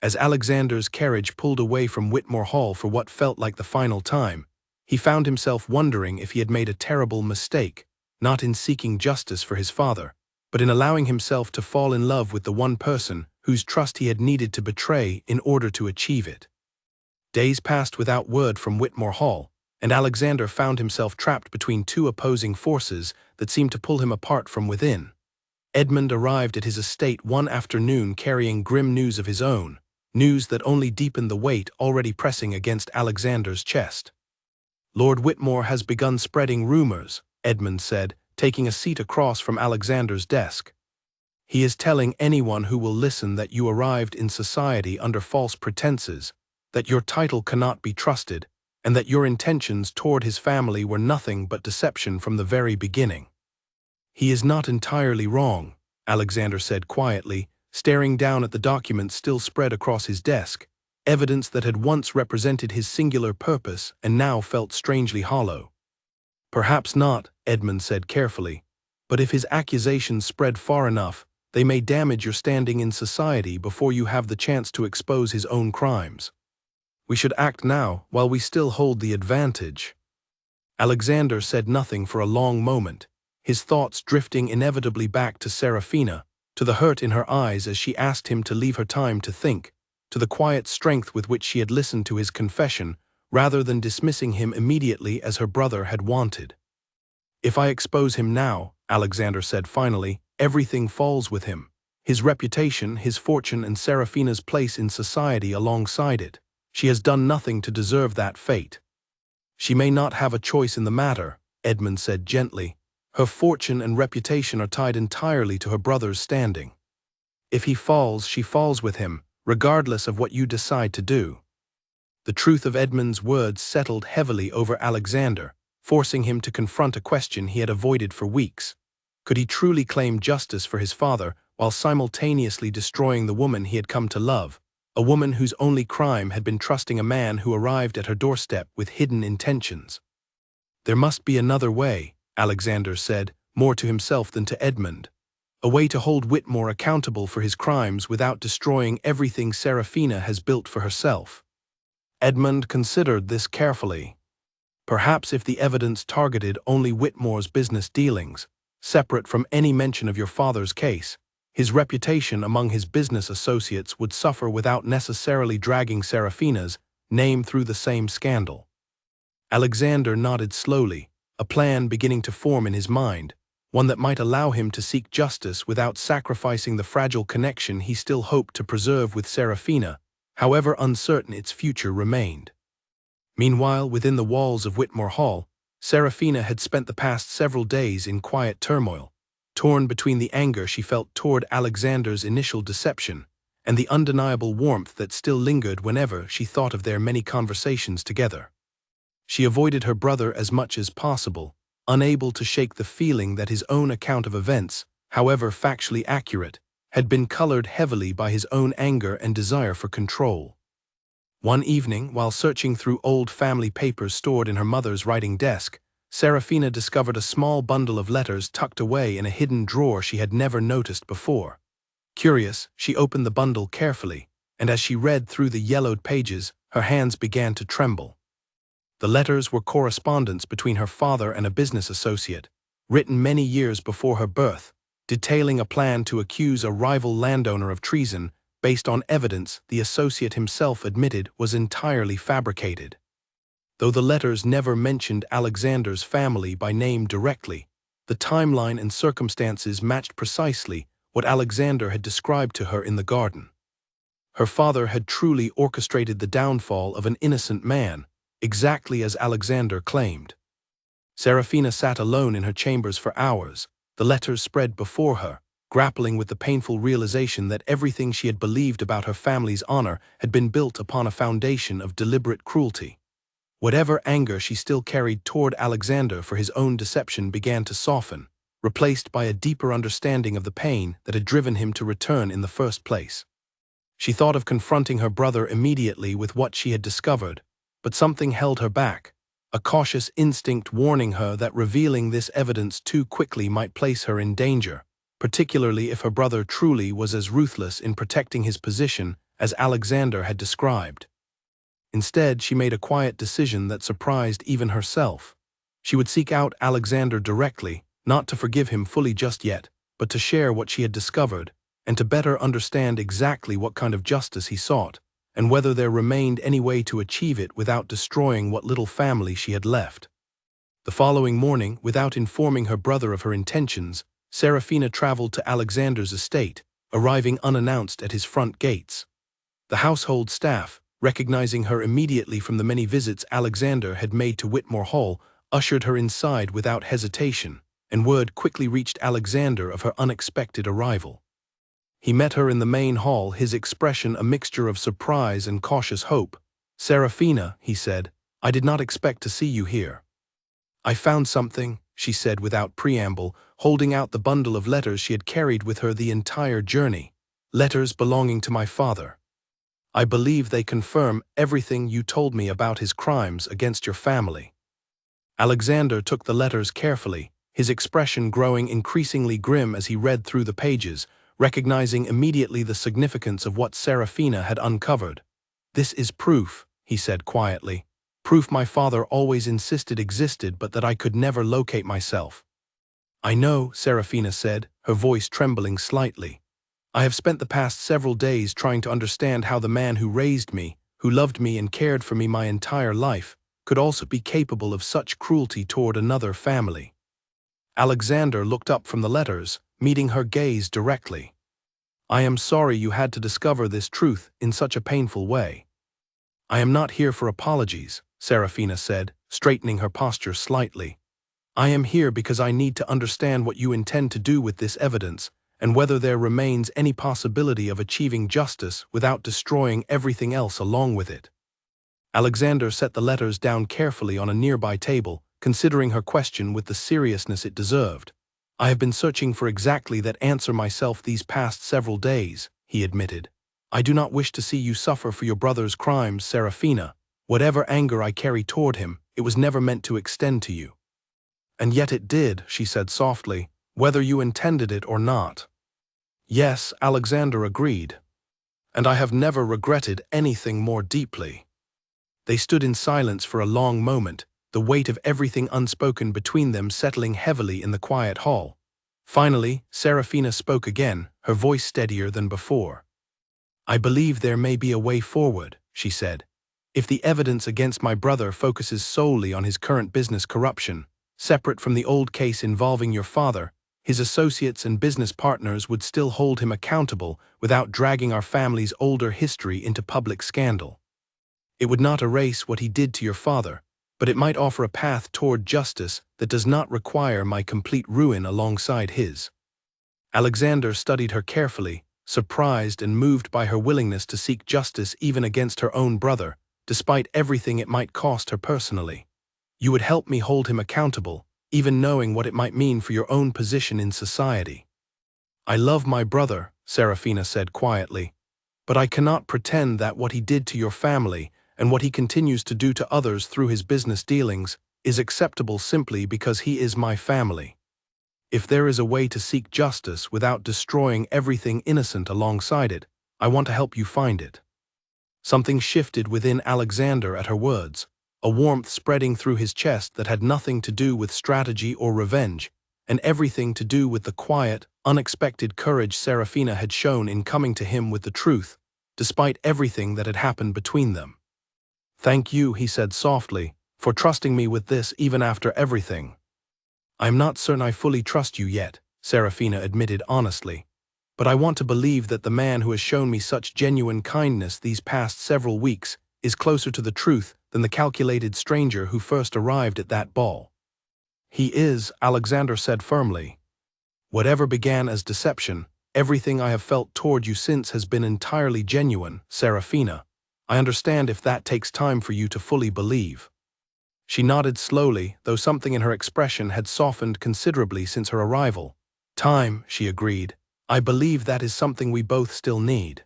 As Alexander's carriage pulled away from Whitmore Hall for what felt like the final time, he found himself wondering if he had made a terrible mistake, not in seeking justice for his father, but in allowing himself to fall in love with the one person whose trust he had needed to betray in order to achieve it. Days passed without word from Whitmore Hall, and Alexander found himself trapped between two opposing forces that seemed to pull him apart from within. Edmund arrived at his estate one afternoon carrying grim news of his own, news that only deepened the weight already pressing against Alexander's chest. "Lord Whitmore has begun spreading rumors," Edmund said, taking a seat across from Alexander's desk. "He is telling anyone who will listen that you arrived in society under false pretenses, that your title cannot be trusted, and that your intentions toward his family were nothing but deception from the very beginning." "He is not entirely wrong," Alexander said quietly, staring down at the documents still spread across his desk, evidence that had once represented his singular purpose and now felt strangely hollow. "Perhaps not," Edmund said carefully, "but if his accusations spread far enough, they may damage your standing in society before you have the chance to expose his own crimes. We should act now while we still hold the advantage." Alexander said nothing for a long moment, his thoughts drifting inevitably back to Seraphina, to the hurt in her eyes as she asked him to leave her time to think, to the quiet strength with which she had listened to his confession, rather than dismissing him immediately as her brother had wanted. "If I expose him now," Alexander said finally, "everything falls with him. His reputation, his fortune, and Seraphina's place in society alongside it. She has done nothing to deserve that fate." "She may not have a choice in the matter," Edmund said gently. "Her fortune and reputation are tied entirely to her brother's standing. If he falls, she falls with him, regardless of what you decide to do." The truth of Edmund's words settled heavily over Alexander, forcing him to confront a question he had avoided for weeks. Could he truly claim justice for his father while simultaneously destroying the woman he had come to love, a woman whose only crime had been trusting a man who arrived at her doorstep with hidden intentions? "There must be another way," Alexander said, more to himself than to Edmund. "A way to hold Whitmore accountable for his crimes without destroying everything Seraphina has built for herself." Edmund considered this carefully. "Perhaps if the evidence targeted only Whitmore's business dealings, separate from any mention of your father's case, his reputation among his business associates would suffer without necessarily dragging Seraphina's name through the same scandal." Alexander nodded slowly, a plan beginning to form in his mind, one that might allow him to seek justice without sacrificing the fragile connection he still hoped to preserve with Seraphina, however uncertain its future remained. Meanwhile, within the walls of Whitmore Hall, Seraphina had spent the past several days in quiet turmoil, torn between the anger she felt toward Alexander's initial deception and the undeniable warmth that still lingered whenever she thought of their many conversations together. She avoided her brother as much as possible, unable to shake the feeling that his own account of events, however factually accurate, had been colored heavily by his own anger and desire for control. One evening, while searching through old family papers stored in her mother's writing desk, Seraphina discovered a small bundle of letters tucked away in a hidden drawer she had never noticed before. Curious, she opened the bundle carefully, and as she read through the yellowed pages, her hands began to tremble. The letters were correspondence between her father and a business associate, written many years before her birth, detailing a plan to accuse a rival landowner of treason based on evidence the associate himself admitted was entirely fabricated. Though the letters never mentioned Alexander's family by name directly, the timeline and circumstances matched precisely what Alexander had described to her in the garden. Her father had truly orchestrated the downfall of an innocent man, exactly as Alexander claimed. Seraphina sat alone in her chambers for hours, the letters spread before her, grappling with the painful realization that everything she had believed about her family's honor had been built upon a foundation of deliberate cruelty. Whatever anger she still carried toward Alexander for his own deception began to soften, replaced by a deeper understanding of the pain that had driven him to return in the first place. She thought of confronting her brother immediately with what she had discovered, but something held her back, a cautious instinct warning her that revealing this evidence too quickly might place her in danger, particularly if her brother truly was as ruthless in protecting his position as Alexander had described. Instead, she made a quiet decision that surprised even herself. She would seek out Alexander directly, not to forgive him fully just yet, but to share what she had discovered, and to better understand exactly what kind of justice he sought, and whether there remained any way to achieve it without destroying what little family she had left. The following morning, without informing her brother of her intentions, Serafina traveled to Alexander's estate, arriving unannounced at his front gates. The household staff, recognizing her immediately from the many visits Alexander had made to Whitmore Hall, ushered her inside without hesitation, and word quickly reached Alexander of her unexpected arrival. He met her in the main hall, his expression a mixture of surprise and cautious hope. "Serafina," he said, "I did not expect to see you here." "I found something," she said without preamble, holding out the bundle of letters she had carried with her the entire journey. "Letters belonging to my father. I believe they confirm everything you told me about his crimes against your family." Alexander took the letters carefully, his expression growing increasingly grim as he read through the pages, recognizing immediately the significance of what Serafina had uncovered. "This is proof," he said quietly. "Proof my father always insisted existed, but that I could never locate myself." "I know," Serafina said, her voice trembling slightly. "I have spent the past several days trying to understand how the man who raised me, who loved me and cared for me my entire life, could also be capable of such cruelty toward another family." Alexander looked up from the letters, meeting her gaze directly. "I am sorry you had to discover this truth in such a painful way." "I am not here for apologies," Serafina said, straightening her posture slightly. "I am here because I need to understand what you intend to do with this evidence, and whether there remains any possibility of achieving justice without destroying everything else along with it." Alexander set the letters down carefully on a nearby table, considering her question with the seriousness it deserved. "I have been searching for exactly that answer myself these past several days," he admitted. "I do not wish to see you suffer for your brother's crimes, Serafina. Whatever anger I carry toward him, it was never meant to extend to you." "And yet it did," she said softly, "whether you intended it or not." "Yes," Alexander agreed. "And I have never regretted anything more deeply." They stood in silence for a long moment, the weight of everything unspoken between them settling heavily in the quiet hall. Finally, Serafina spoke again, her voice steadier than before. "I believe there may be a way forward," she said. "If the evidence against my brother focuses solely on his current business corruption, separate from the old case involving your father, his associates and business partners would still hold him accountable without dragging our family's older history into public scandal. It would not erase what he did to your father, but it might offer a path toward justice that does not require my complete ruin alongside his." Alexander studied her carefully, surprised and moved by her willingness to seek justice even against her own brother, despite everything it might cost her personally. "You would help me hold him accountable, even knowing what it might mean for your own position in society." "I love my brother," Serafina said quietly, "but I cannot pretend that what he did to your family and what he continues to do to others through his business dealings is acceptable simply because he is my family. If there is a way to seek justice without destroying everything innocent alongside it, I want to help you find it." Something shifted within Alexander at her words, a warmth spreading through his chest that had nothing to do with strategy or revenge, and everything to do with the quiet, unexpected courage Serafina had shown in coming to him with the truth, despite everything that had happened between them. "Thank you," he said softly, "for trusting me with this even after everything." "I am not certain I fully trust you yet," Serafina admitted honestly, "but I want to believe that the man who has shown me such genuine kindness these past several weeks is closer to the truth than the calculated stranger who first arrived at that ball." "He is," Alexander said firmly. "Whatever began as deception, everything I have felt toward you since has been entirely genuine, Serafina. I understand if that takes time for you to fully believe." She nodded slowly, though something in her expression had softened considerably since her arrival. "Time," she agreed. "I believe that is something we both still need."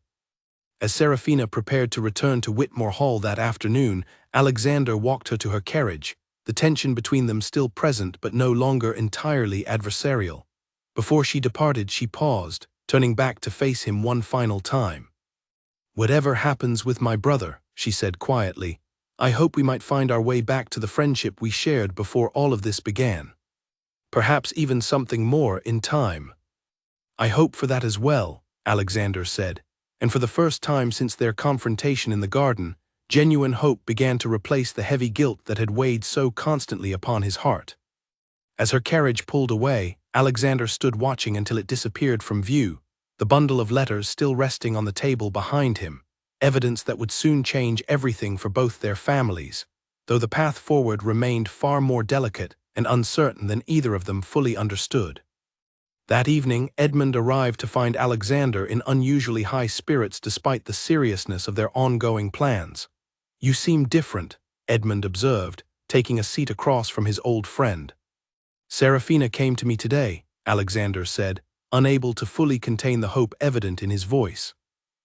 As Serafina prepared to return to Whitmore Hall that afternoon, Alexander walked her to her carriage, the tension between them still present but no longer entirely adversarial. Before she departed, she paused, turning back to face him one final time. "Whatever happens with my brother," she said quietly, "I hope we might find our way back to the friendship we shared before all of this began. Perhaps even something more in time." "I hope for that as well," Alexander said, and for the first time since their confrontation in the garden, genuine hope began to replace the heavy guilt that had weighed so constantly upon his heart. As her carriage pulled away, Alexander stood watching until it disappeared from view, the bundle of letters still resting on the table behind him, evidence that would soon change everything for both their families, though the path forward remained far more delicate and uncertain than either of them fully understood. That evening, Edmund arrived to find Alexander in unusually high spirits despite the seriousness of their ongoing plans. "You seem different," Edmund observed, taking a seat across from his old friend. "Serafina came to me today," Alexander said, unable to fully contain the hope evident in his voice.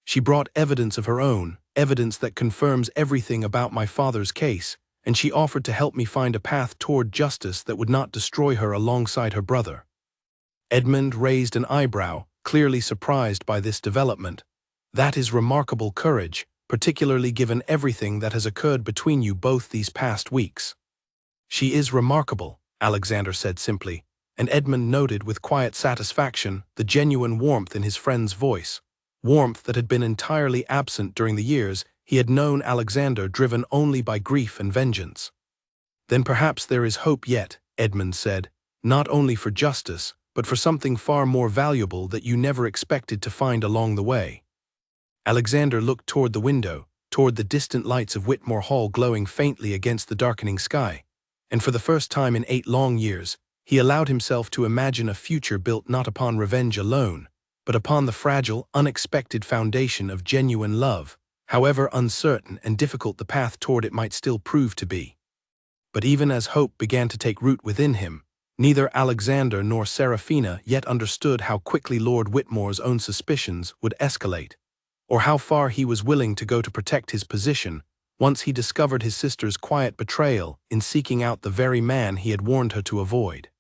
"She brought evidence of her own, evidence that confirms everything about my father's case, and she offered to help me find a path toward justice that would not destroy her alongside her brother." Edmund raised an eyebrow, clearly surprised by this development. "That is remarkable courage, particularly given everything that has occurred between you both these past weeks." "She is remarkable," Alexander said simply, and Edmund noted with quiet satisfaction the genuine warmth in his friend's voice, warmth that had been entirely absent during the years he had known Alexander driven only by grief and vengeance. "Then perhaps there is hope yet," Edmund said, "not only for justice, but for something far more valuable that you never expected to find along the way." Alexander looked toward the window, toward the distant lights of Whitmore Hall glowing faintly against the darkening sky, and for the first time in 8 long years, he allowed himself to imagine a future built not upon revenge alone, but upon the fragile, unexpected foundation of genuine love, however uncertain and difficult the path toward it might still prove to be. But even as hope began to take root within him, neither Alexander nor Serafina yet understood how quickly Lord Whitmore's own suspicions would escalate, or how far he was willing to go to protect his position once he discovered his sister's quiet betrayal in seeking out the very man he had warned her to avoid.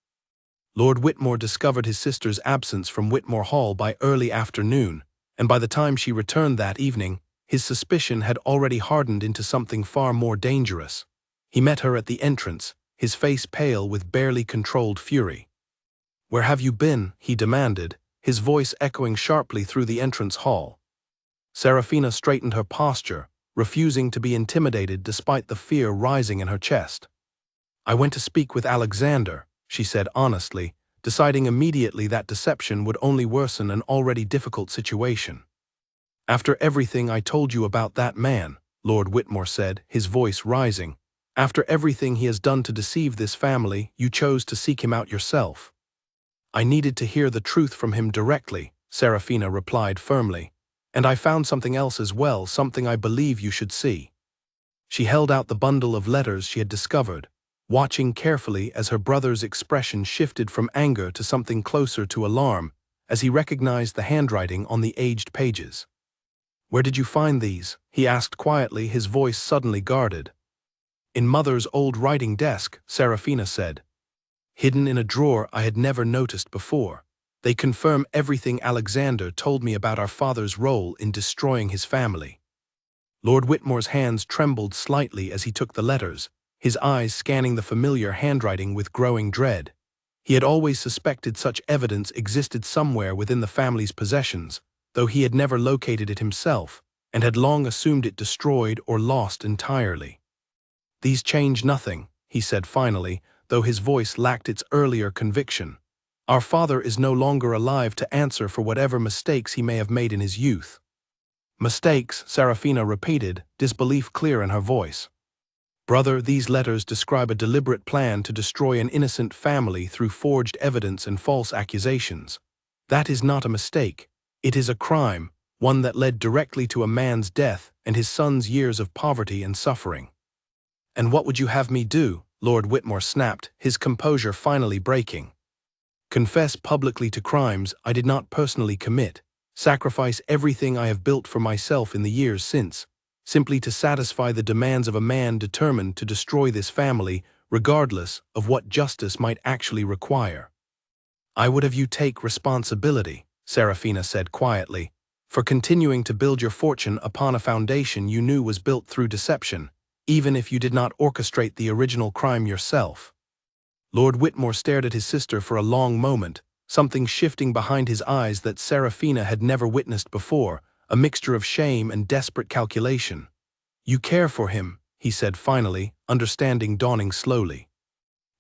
Lord Whitmore discovered his sister's absence from Whitmore Hall by early afternoon, and by the time she returned that evening, his suspicion had already hardened into something far more dangerous. He met her at the entrance, his face pale with barely controlled fury. "Where have you been?" he demanded, his voice echoing sharply through the entrance hall. Serafina straightened her posture, refusing to be intimidated despite the fear rising in her chest. "I went to speak with Alexander," she said honestly, deciding immediately that deception would only worsen an already difficult situation. "After everything I told you about that man," Lord Whitmore said, his voice rising, "after everything he has done to deceive this family, you chose to seek him out yourself." "I needed to hear the truth from him directly," Serafina replied firmly, "and I found something else as well, something I believe you should see." She held out the bundle of letters she had discovered, watching carefully as her brother's expression shifted from anger to something closer to alarm as he recognized the handwriting on the aged pages. "Where did you find these?" he asked quietly, his voice suddenly guarded. "In Mother's old writing desk," Serafina said. "Hidden in a drawer I had never noticed before. They confirm everything Alexander told me about our father's role in destroying his family." Lord Whitmore's hands trembled slightly as he took the letters, his eyes scanning the familiar handwriting with growing dread. He had always suspected such evidence existed somewhere within the family's possessions, though he had never located it himself, and had long assumed it destroyed or lost entirely. "These change nothing," he said finally, though his voice lacked its earlier conviction. "Our father is no longer alive to answer for whatever mistakes he may have made in his youth." "Mistakes," Serafina repeated, disbelief clear in her voice. "Brother, these letters describe a deliberate plan to destroy an innocent family through forged evidence and false accusations. That is not a mistake. It is a crime, one that led directly to a man's death and his son's years of poverty and suffering." "And what would you have me do?" Lord Whitmore snapped, his composure finally breaking. "Confess publicly to crimes I did not personally commit, sacrifice everything I have built for myself in the years since, simply to satisfy the demands of a man determined to destroy this family, regardless of what justice might actually require." "I would have you take responsibility," Serafina said quietly, "for continuing to build your fortune upon a foundation you knew was built through deception, even if you did not orchestrate the original crime yourself." Lord Whitmore stared at his sister for a long moment, something shifting behind his eyes that Serafina had never witnessed before, a mixture of shame and desperate calculation. "You care for him," he said finally, understanding dawning slowly.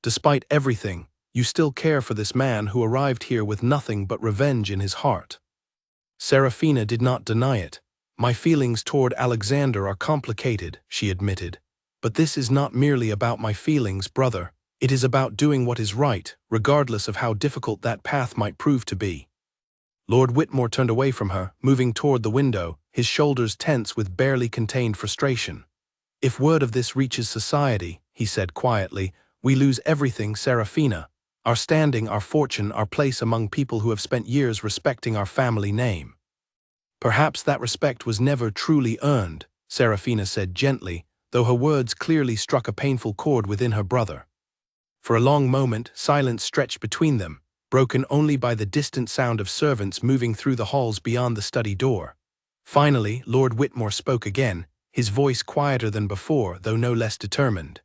"Despite everything, you still care for this man who arrived here with nothing but revenge in his heart." Serafina did not deny it. "My feelings toward Alexander are complicated," she admitted. "But this is not merely about my feelings, brother. It is about doing what is right, regardless of how difficult that path might prove to be." Lord Whitmore turned away from her, moving toward the window, his shoulders tense with barely contained frustration. "If word of this reaches society," he said quietly, "we lose everything, Serafina. Our standing, our fortune, our place among people who have spent years respecting our family name." "Perhaps that respect was never truly earned," Serafina said gently, though her words clearly struck a painful chord within her brother. For a long moment, silence stretched between them, broken only by the distant sound of servants moving through the halls beyond the study door. Finally, Lord Whitmore spoke again, his voice quieter than before, though no less determined.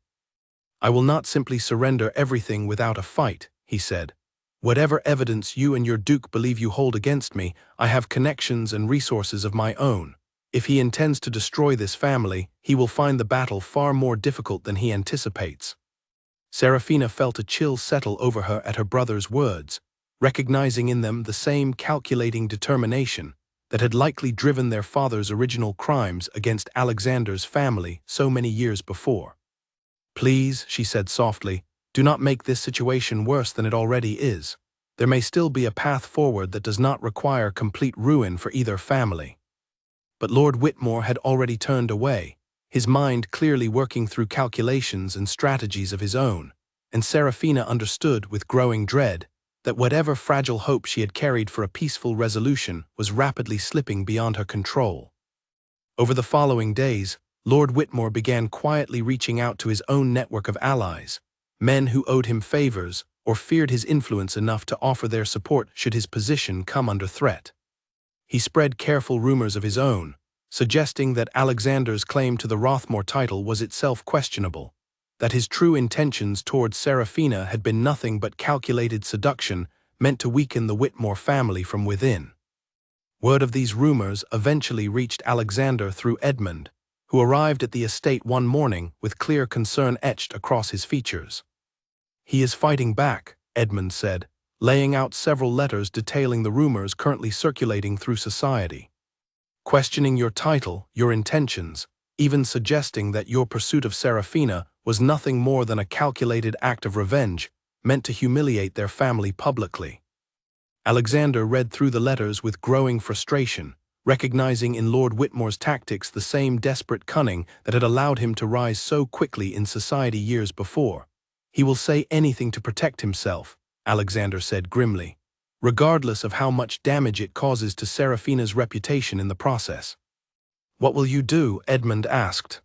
"I will not simply surrender everything without a fight," he said. "Whatever evidence you and your Duke believe you hold against me, I have connections and resources of my own. If he intends to destroy this family, he will find the battle far more difficult than he anticipates." Serafina felt a chill settle over her at her brother's words, recognizing in them the same calculating determination that had likely driven their father's original crimes against Alexander's family so many years before. "Please," she said softly, "do not make this situation worse than it already is. There may still be a path forward that does not require complete ruin for either family." But Lord Whitmore had already turned away, his mind clearly working through calculations and strategies of his own, and Serafina understood with growing dread that whatever fragile hope she had carried for a peaceful resolution was rapidly slipping beyond her control. Over the following days, Lord Whitmore began quietly reaching out to his own network of allies, men who owed him favors or feared his influence enough to offer their support should his position come under threat. He spread careful rumors of his own, suggesting that Alexander's claim to the Rothmore title was itself questionable, that his true intentions toward Serafina had been nothing but calculated seduction meant to weaken the Whitmore family from within. Word of these rumors eventually reached Alexander through Edmund, who arrived at the estate one morning with clear concern etched across his features. "He is fighting back," Edmund said, laying out several letters detailing the rumors currently circulating through society. "Questioning your title, your intentions, even suggesting that your pursuit of Serafina was nothing more than a calculated act of revenge meant to humiliate their family publicly." Alexander read through the letters with growing frustration, recognizing in Lord Whitmore's tactics the same desperate cunning that had allowed him to rise so quickly in society years before. "He will say anything to protect himself," Alexander said grimly, "regardless of how much damage it causes to Serafina's reputation in the process." "What will you do?" Edmund asked.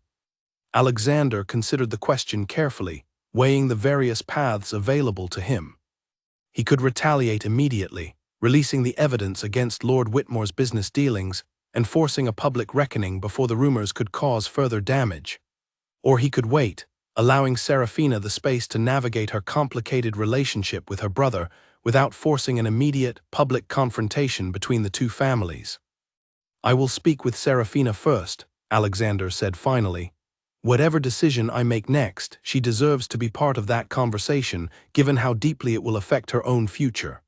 Alexander considered the question carefully, weighing the various paths available to him. He could retaliate immediately, releasing the evidence against Lord Whitmore's business dealings and forcing a public reckoning before the rumors could cause further damage. Or he could wait, allowing Serafina the space to navigate her complicated relationship with her brother without forcing an immediate, public confrontation between the two families. "I will speak with Serafina first," Alexander said finally. "Whatever decision I make next, she deserves to be part of that conversation, given how deeply it will affect her own future."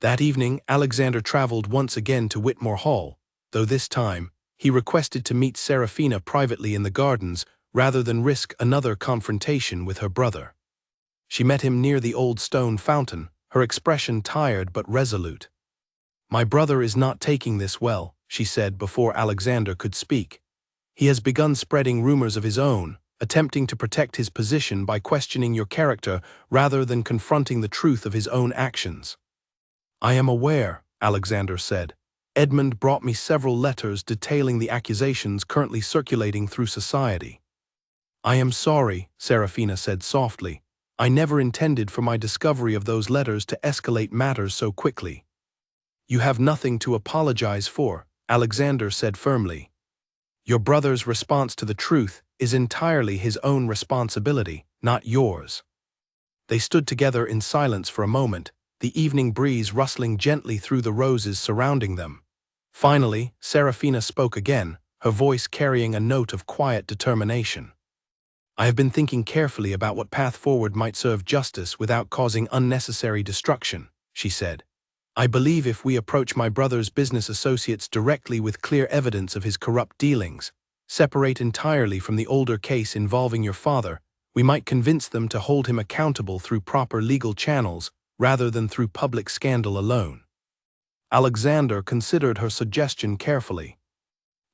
That evening, Alexander traveled once again to Whitmore Hall, though this time, he requested to meet Serafina privately in the gardens rather than risk another confrontation with her brother. She met him near the old stone fountain, her expression tired but resolute. "My brother is not taking this well," she said before Alexander could speak. "He has begun spreading rumors of his own, attempting to protect his position by questioning your character rather than confronting the truth of his own actions." "I am aware," Alexander said. "Edmund brought me several letters detailing the accusations currently circulating through society." "I am sorry," Serafina said softly. "I never intended for my discovery of those letters to escalate matters so quickly." "You have nothing to apologize for," Alexander said firmly. "Your brother's response to the truth is entirely his own responsibility, not yours." They stood together in silence for a moment, the evening breeze rustling gently through the roses surrounding them. Finally, Serafina spoke again, her voice carrying a note of quiet determination. I have been thinking carefully about what path forward might serve justice without causing unnecessary destruction, she said. I believe if we approach my brother's business associates directly with clear evidence of his corrupt dealings, separate entirely from the older case involving your father, we might convince them to hold him accountable through proper legal channels rather than through public scandal alone. Alexander considered her suggestion carefully.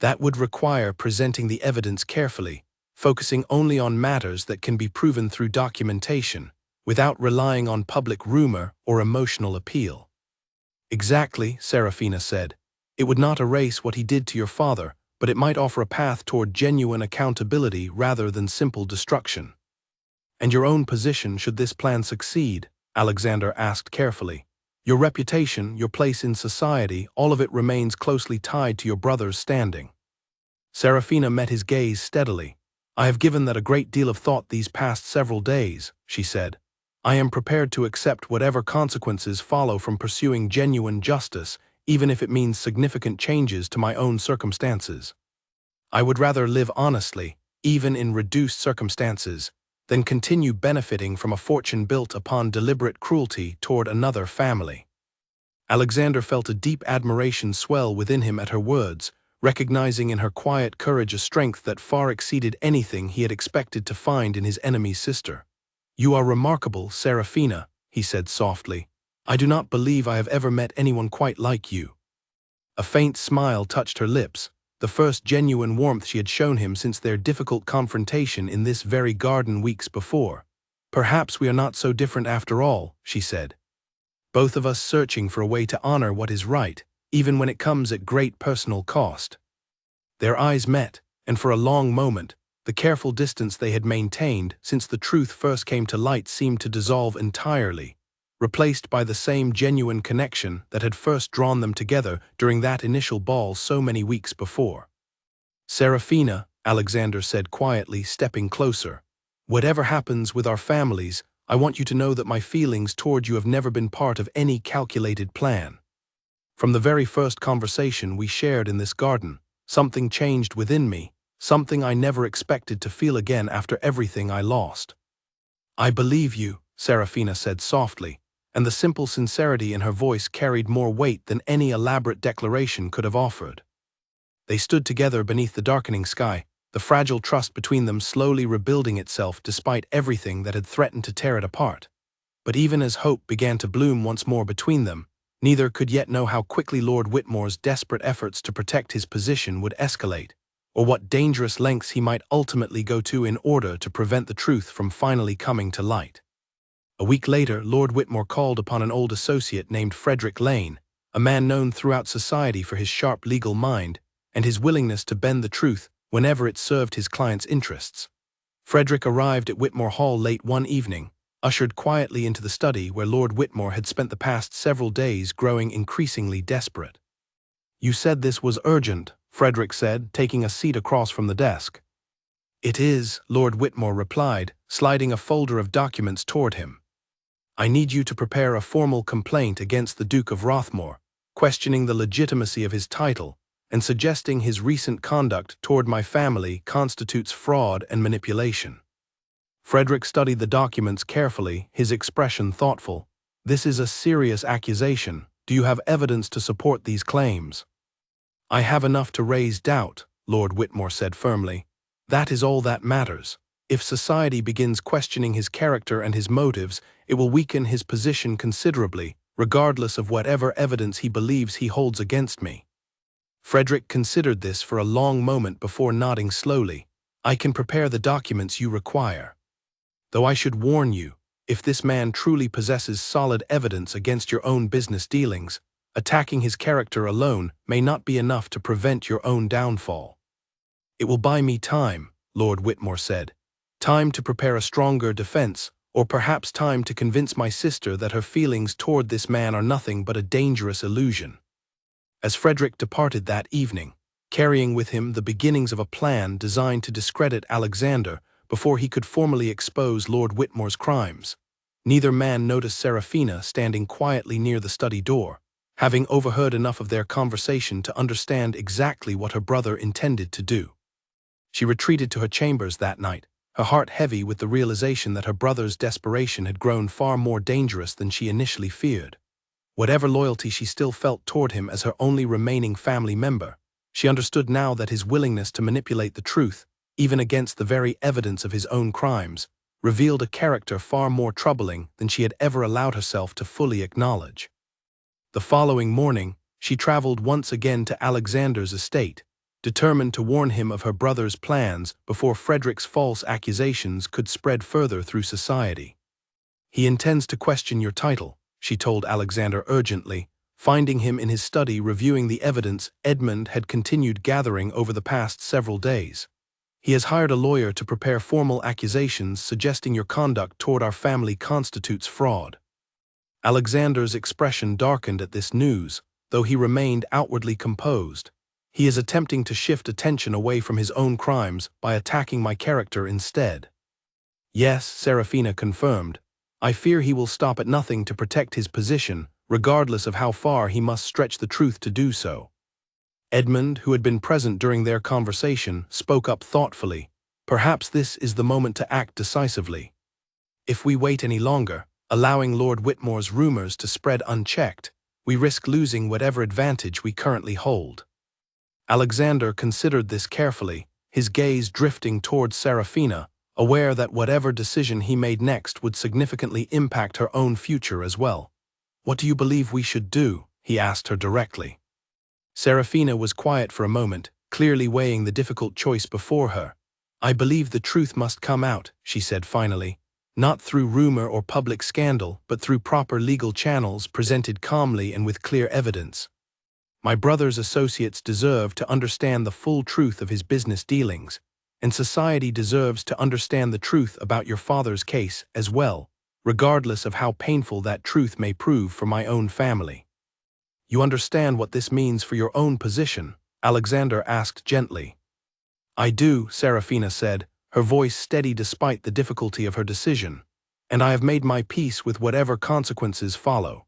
That would require presenting the evidence carefully, focusing only on matters that can be proven through documentation, without relying on public rumor or emotional appeal. Exactly, Serafina said. It would not erase what he did to your father, but it might offer a path toward genuine accountability rather than simple destruction. And your own position should this plan succeed? Alexander asked carefully. Your reputation, your place in society, all of it remains closely tied to your brother's standing. Serafina met his gaze steadily. I have given that a great deal of thought these past several days, she said. I am prepared to accept whatever consequences follow from pursuing genuine justice, even if it means significant changes to my own circumstances. I would rather live honestly, even in reduced circumstances, than continue benefiting from a fortune built upon deliberate cruelty toward another family. Alexander felt a deep admiration swell within him at her words, recognizing in her quiet courage a strength that far exceeded anything he had expected to find in his enemy's sister. You are remarkable, Serafina, he said softly. I do not believe I have ever met anyone quite like you. A faint smile touched her lips, the first genuine warmth she had shown him since their difficult confrontation in this very garden weeks before. Perhaps we are not so different after all, she said. Both of us searching for a way to honor what is right, even when it comes at great personal cost. Their eyes met, and for a long moment, the careful distance they had maintained since the truth first came to light seemed to dissolve entirely, replaced by the same genuine connection that had first drawn them together during that initial ball so many weeks before. Serafina, Alexander said quietly, stepping closer. Whatever happens with our families, I want you to know that my feelings toward you have never been part of any calculated plan. From the very first conversation we shared in this garden, something changed within me, something I never expected to feel again after everything I lost. I believe you, Serafina said softly, and the simple sincerity in her voice carried more weight than any elaborate declaration could have offered. They stood together beneath the darkening sky, the fragile trust between them slowly rebuilding itself despite everything that had threatened to tear it apart. But even as hope began to bloom once more between them, neither could yet know how quickly Lord Whitmore's desperate efforts to protect his position would escalate, or what dangerous lengths he might ultimately go to in order to prevent the truth from finally coming to light. A week later, Lord Whitmore called upon an old associate named Frederick Lane, a man known throughout society for his sharp legal mind and his willingness to bend the truth whenever it served his client's interests. Frederick arrived at Whitmore Hall late one evening, ushered quietly into the study where Lord Whitmore had spent the past several days growing increasingly desperate. You said this was urgent, Frederick said, taking a seat across from the desk. It is, Lord Whitmore replied, sliding a folder of documents toward him. I need you to prepare a formal complaint against the Duke of Rothmore, questioning the legitimacy of his title and suggesting his recent conduct toward my family constitutes fraud and manipulation. Frederick studied the documents carefully, his expression thoughtful. This is a serious accusation. Do you have evidence to support these claims? I have enough to raise doubt, Lord Whitmore said firmly. That is all that matters. If society begins questioning his character and his motives, it will weaken his position considerably, regardless of whatever evidence he believes he holds against me. Frederick considered this for a long moment before nodding slowly. I can prepare the documents you require. Though I should warn you, if this man truly possesses solid evidence against your own business dealings, attacking his character alone may not be enough to prevent your own downfall. It will buy me time, Lord Whitmore said. Time to prepare a stronger defense, or perhaps time to convince my sister that her feelings toward this man are nothing but a dangerous illusion. As Frederick departed that evening, carrying with him the beginnings of a plan designed to discredit Alexander before he could formally expose Lord Whitmore's crimes, neither man noticed Serafina standing quietly near the study door, having overheard enough of their conversation to understand exactly what her brother intended to do. She retreated to her chambers that night, her heart heavy with the realization that her brother's desperation had grown far more dangerous than she initially feared. Whatever loyalty she still felt toward him as her only remaining family member, she understood now that his willingness to manipulate the truth, even against the very evidence of his own crimes, revealed a character far more troubling than she had ever allowed herself to fully acknowledge. The following morning, she traveled once again to Alexander's estate, determined to warn him of her brother's plans before Frederick's false accusations could spread further through society. "He intends to question your title," she told Alexander urgently, finding him in his study reviewing the evidence Edmund had continued gathering over the past several days. "He has hired a lawyer to prepare formal accusations suggesting your conduct toward our family constitutes fraud." Alexander's expression darkened at this news, though he remained outwardly composed. "He is attempting to shift attention away from his own crimes by attacking my character instead." "Yes," Serafina confirmed. "I fear he will stop at nothing to protect his position, regardless of how far he must stretch the truth to do so." Edmund, who had been present during their conversation, spoke up thoughtfully. "Perhaps this is the moment to act decisively. If we wait any longer, allowing Lord Whitmore's rumors to spread unchecked, we risk losing whatever advantage we currently hold." Alexander considered this carefully, his gaze drifting towards Serafina, aware that whatever decision he made next would significantly impact her own future as well. "What do you believe we should do?" he asked her directly. Serafina was quiet for a moment, clearly weighing the difficult choice before her. "I believe the truth must come out," she said finally, "not through rumor or public scandal, but through proper legal channels presented calmly and with clear evidence. My brother's associates deserve to understand the full truth of his business dealings, and society deserves to understand the truth about your father's case as well, regardless of how painful that truth may prove for my own family." "You understand what this means for your own position?" Alexander asked gently. "I do," Serafina said, her voice steady despite the difficulty of her decision, "and I have made my peace with whatever consequences follow.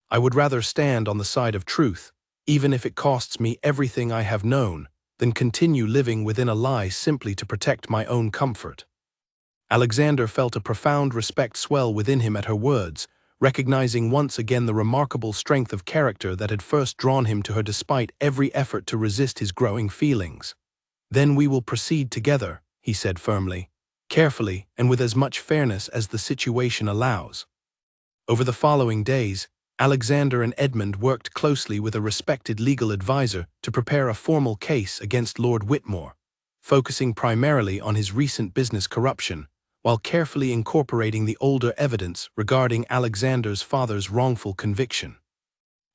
I would rather stand on the side of truth, even if it costs me everything I have known, than continue living within a lie simply to protect my own comfort." Alexander felt a profound respect swell within him at her words, recognizing once again the remarkable strength of character that had first drawn him to her despite every effort to resist his growing feelings. "Then we will proceed together," he said firmly, "carefully and with as much fairness as the situation allows." Over the following days, Alexander and Edmund worked closely with a respected legal advisor to prepare a formal case against Lord Whitmore, focusing primarily on his recent business corruption, while carefully incorporating the older evidence regarding Alexander's father's wrongful conviction.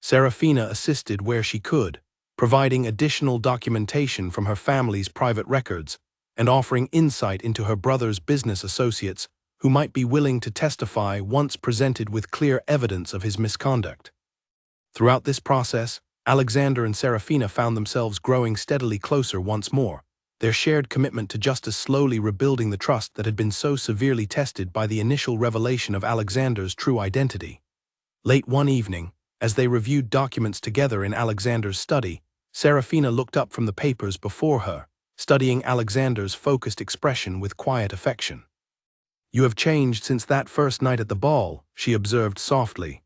Serafina assisted where she could, providing additional documentation from her family's private records and offering insight into her brother's business associates who might be willing to testify once presented with clear evidence of his misconduct. Throughout this process, Alexander and Serafina found themselves growing steadily closer once more, their shared commitment to justice slowly rebuilding the trust that had been so severely tested by the initial revelation of Alexander's true identity. Late one evening, as they reviewed documents together in Alexander's study, Serafina looked up from the papers before her, studying Alexander's focused expression with quiet affection. "You have changed since that first night at the ball," she observed softly.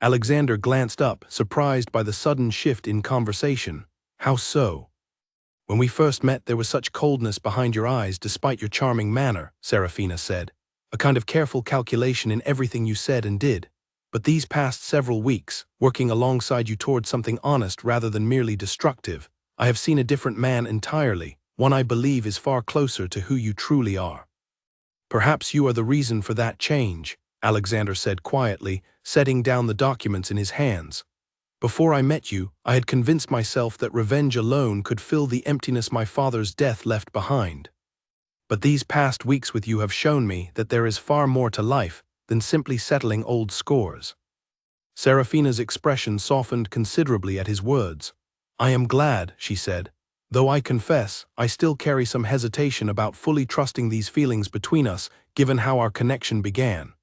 Alexander glanced up, surprised by the sudden shift in conversation. "How so?" "When we first met, there was such coldness behind your eyes despite your charming manner," Serafina said, "a kind of careful calculation in everything you said and did. But these past several weeks, working alongside you toward something honest rather than merely destructive, I have seen a different man entirely, one I believe is far closer to who you truly are." "Perhaps you are the reason for that change," Alexander said quietly, setting down the documents in his hands. "Before I met you, I had convinced myself that revenge alone could fill the emptiness my father's death left behind. But these past weeks with you have shown me that there is far more to life than simply settling old scores." Serafina's expression softened considerably at his words. "I am glad," she said, "though I confess, I still carry some hesitation about fully trusting these feelings between us, given how our connection began."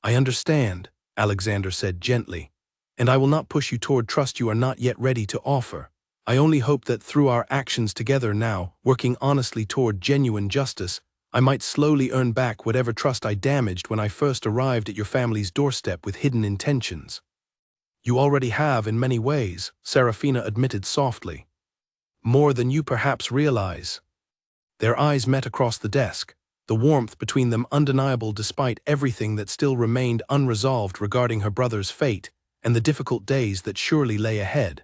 "I understand," Alexander said gently. And I will not push you toward trust you are not yet ready to offer. I only hope that through our actions together now, working honestly toward genuine justice, I might slowly earn back whatever trust I damaged when I first arrived at your family's doorstep with hidden intentions. You already have in many ways, Serafina admitted softly. More than you perhaps realize. Their eyes met across the desk, the warmth between them undeniable despite everything that still remained unresolved regarding her brother's fate and the difficult days that surely lay ahead.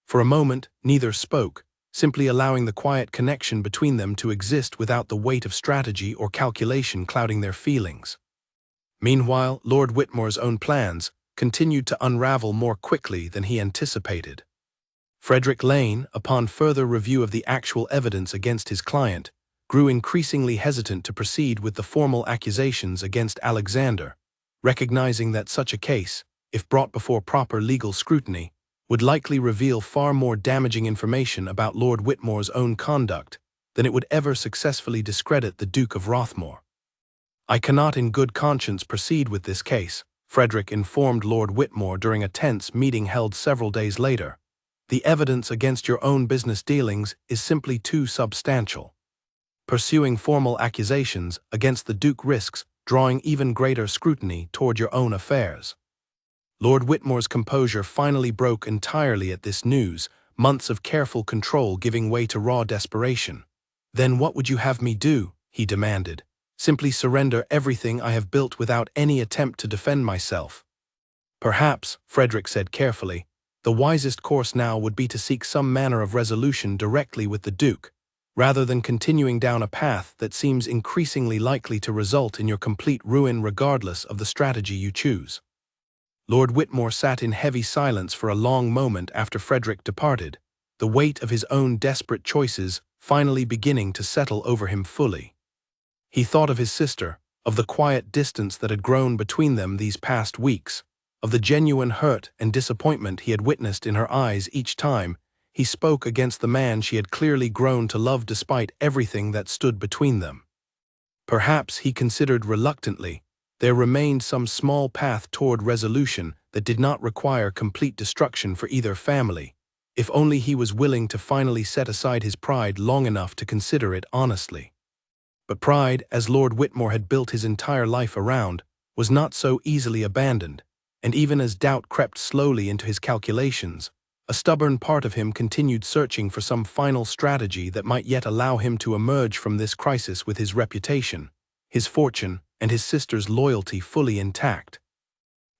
For a moment, neither spoke, simply allowing the quiet connection between them to exist without the weight of strategy or calculation clouding their feelings. Meanwhile, Lord Whitmore's own plans continued to unravel more quickly than he anticipated. Frederick Lane, upon further review of the actual evidence against his client, grew increasingly hesitant to proceed with the formal accusations against Alexander, recognizing that such a case, if brought before proper legal scrutiny, would likely reveal far more damaging information about Lord Whitmore's own conduct than it would ever successfully discredit the Duke of Rothmore. I cannot in good conscience proceed with this case, Frederick informed Lord Whitmore during a tense meeting held several days later. The evidence against your own business dealings is simply too substantial. Pursuing formal accusations against the Duke risks drawing even greater scrutiny toward your own affairs. Lord Whitmore's composure finally broke entirely at this news, months of careful control giving way to raw desperation. Then what would you have me do? He demanded. Simply surrender everything I have built without any attempt to defend myself. Perhaps, Frederick said carefully, the wisest course now would be to seek some manner of resolution directly with the Duke, rather than continuing down a path that seems increasingly likely to result in your complete ruin regardless of the strategy you choose. Lord Whitmore sat in heavy silence for a long moment after Frederick departed, the weight of his own desperate choices finally beginning to settle over him fully. He thought of his sister, of the quiet distance that had grown between them these past weeks, of the genuine hurt and disappointment he had witnessed in her eyes each time he spoke against the man she had clearly grown to love despite everything that stood between them. Perhaps, he considered reluctantly, there remained some small path toward resolution that did not require complete destruction for either family, if only he was willing to finally set aside his pride long enough to consider it honestly. But pride, as Lord Whitmore had built his entire life around, was not so easily abandoned, and even as doubt crept slowly into his calculations, a stubborn part of him continued searching for some final strategy that might yet allow him to emerge from this crisis with his reputation, his fortune, and his sister's loyalty fully intact.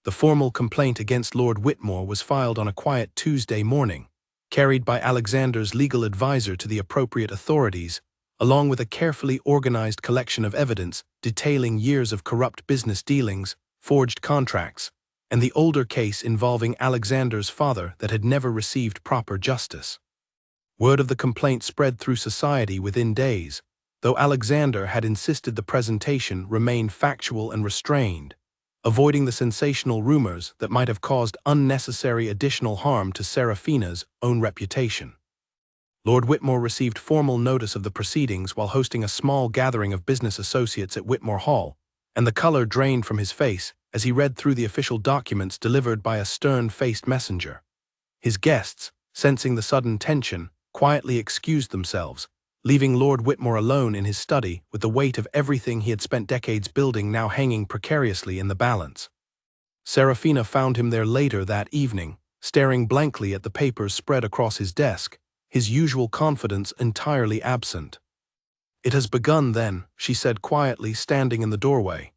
The formal complaint against Lord Whitmore was filed on a quiet Tuesday morning, carried by Alexander's legal advisor to the appropriate authorities, along with a carefully organized collection of evidence detailing years of corrupt business dealings, forged contracts, and the older case involving Alexander's father that had never received proper justice. Word of the complaint spread through society within days, though Alexander had insisted the presentation remain factual and restrained, avoiding the sensational rumors that might have caused unnecessary additional harm to Serafina's own reputation. Lord Whitmore received formal notice of the proceedings while hosting a small gathering of business associates at Whitmore Hall, and the color drained from his face as he read through the official documents delivered by a stern-faced messenger. His guests, sensing the sudden tension, quietly excused themselves, leaving Lord Whitmore alone in his study with the weight of everything he had spent decades building now hanging precariously in the balance. Serafina found him there later that evening, staring blankly at the papers spread across his desk, his usual confidence entirely absent. "It has begun then," she said quietly, standing in the doorway.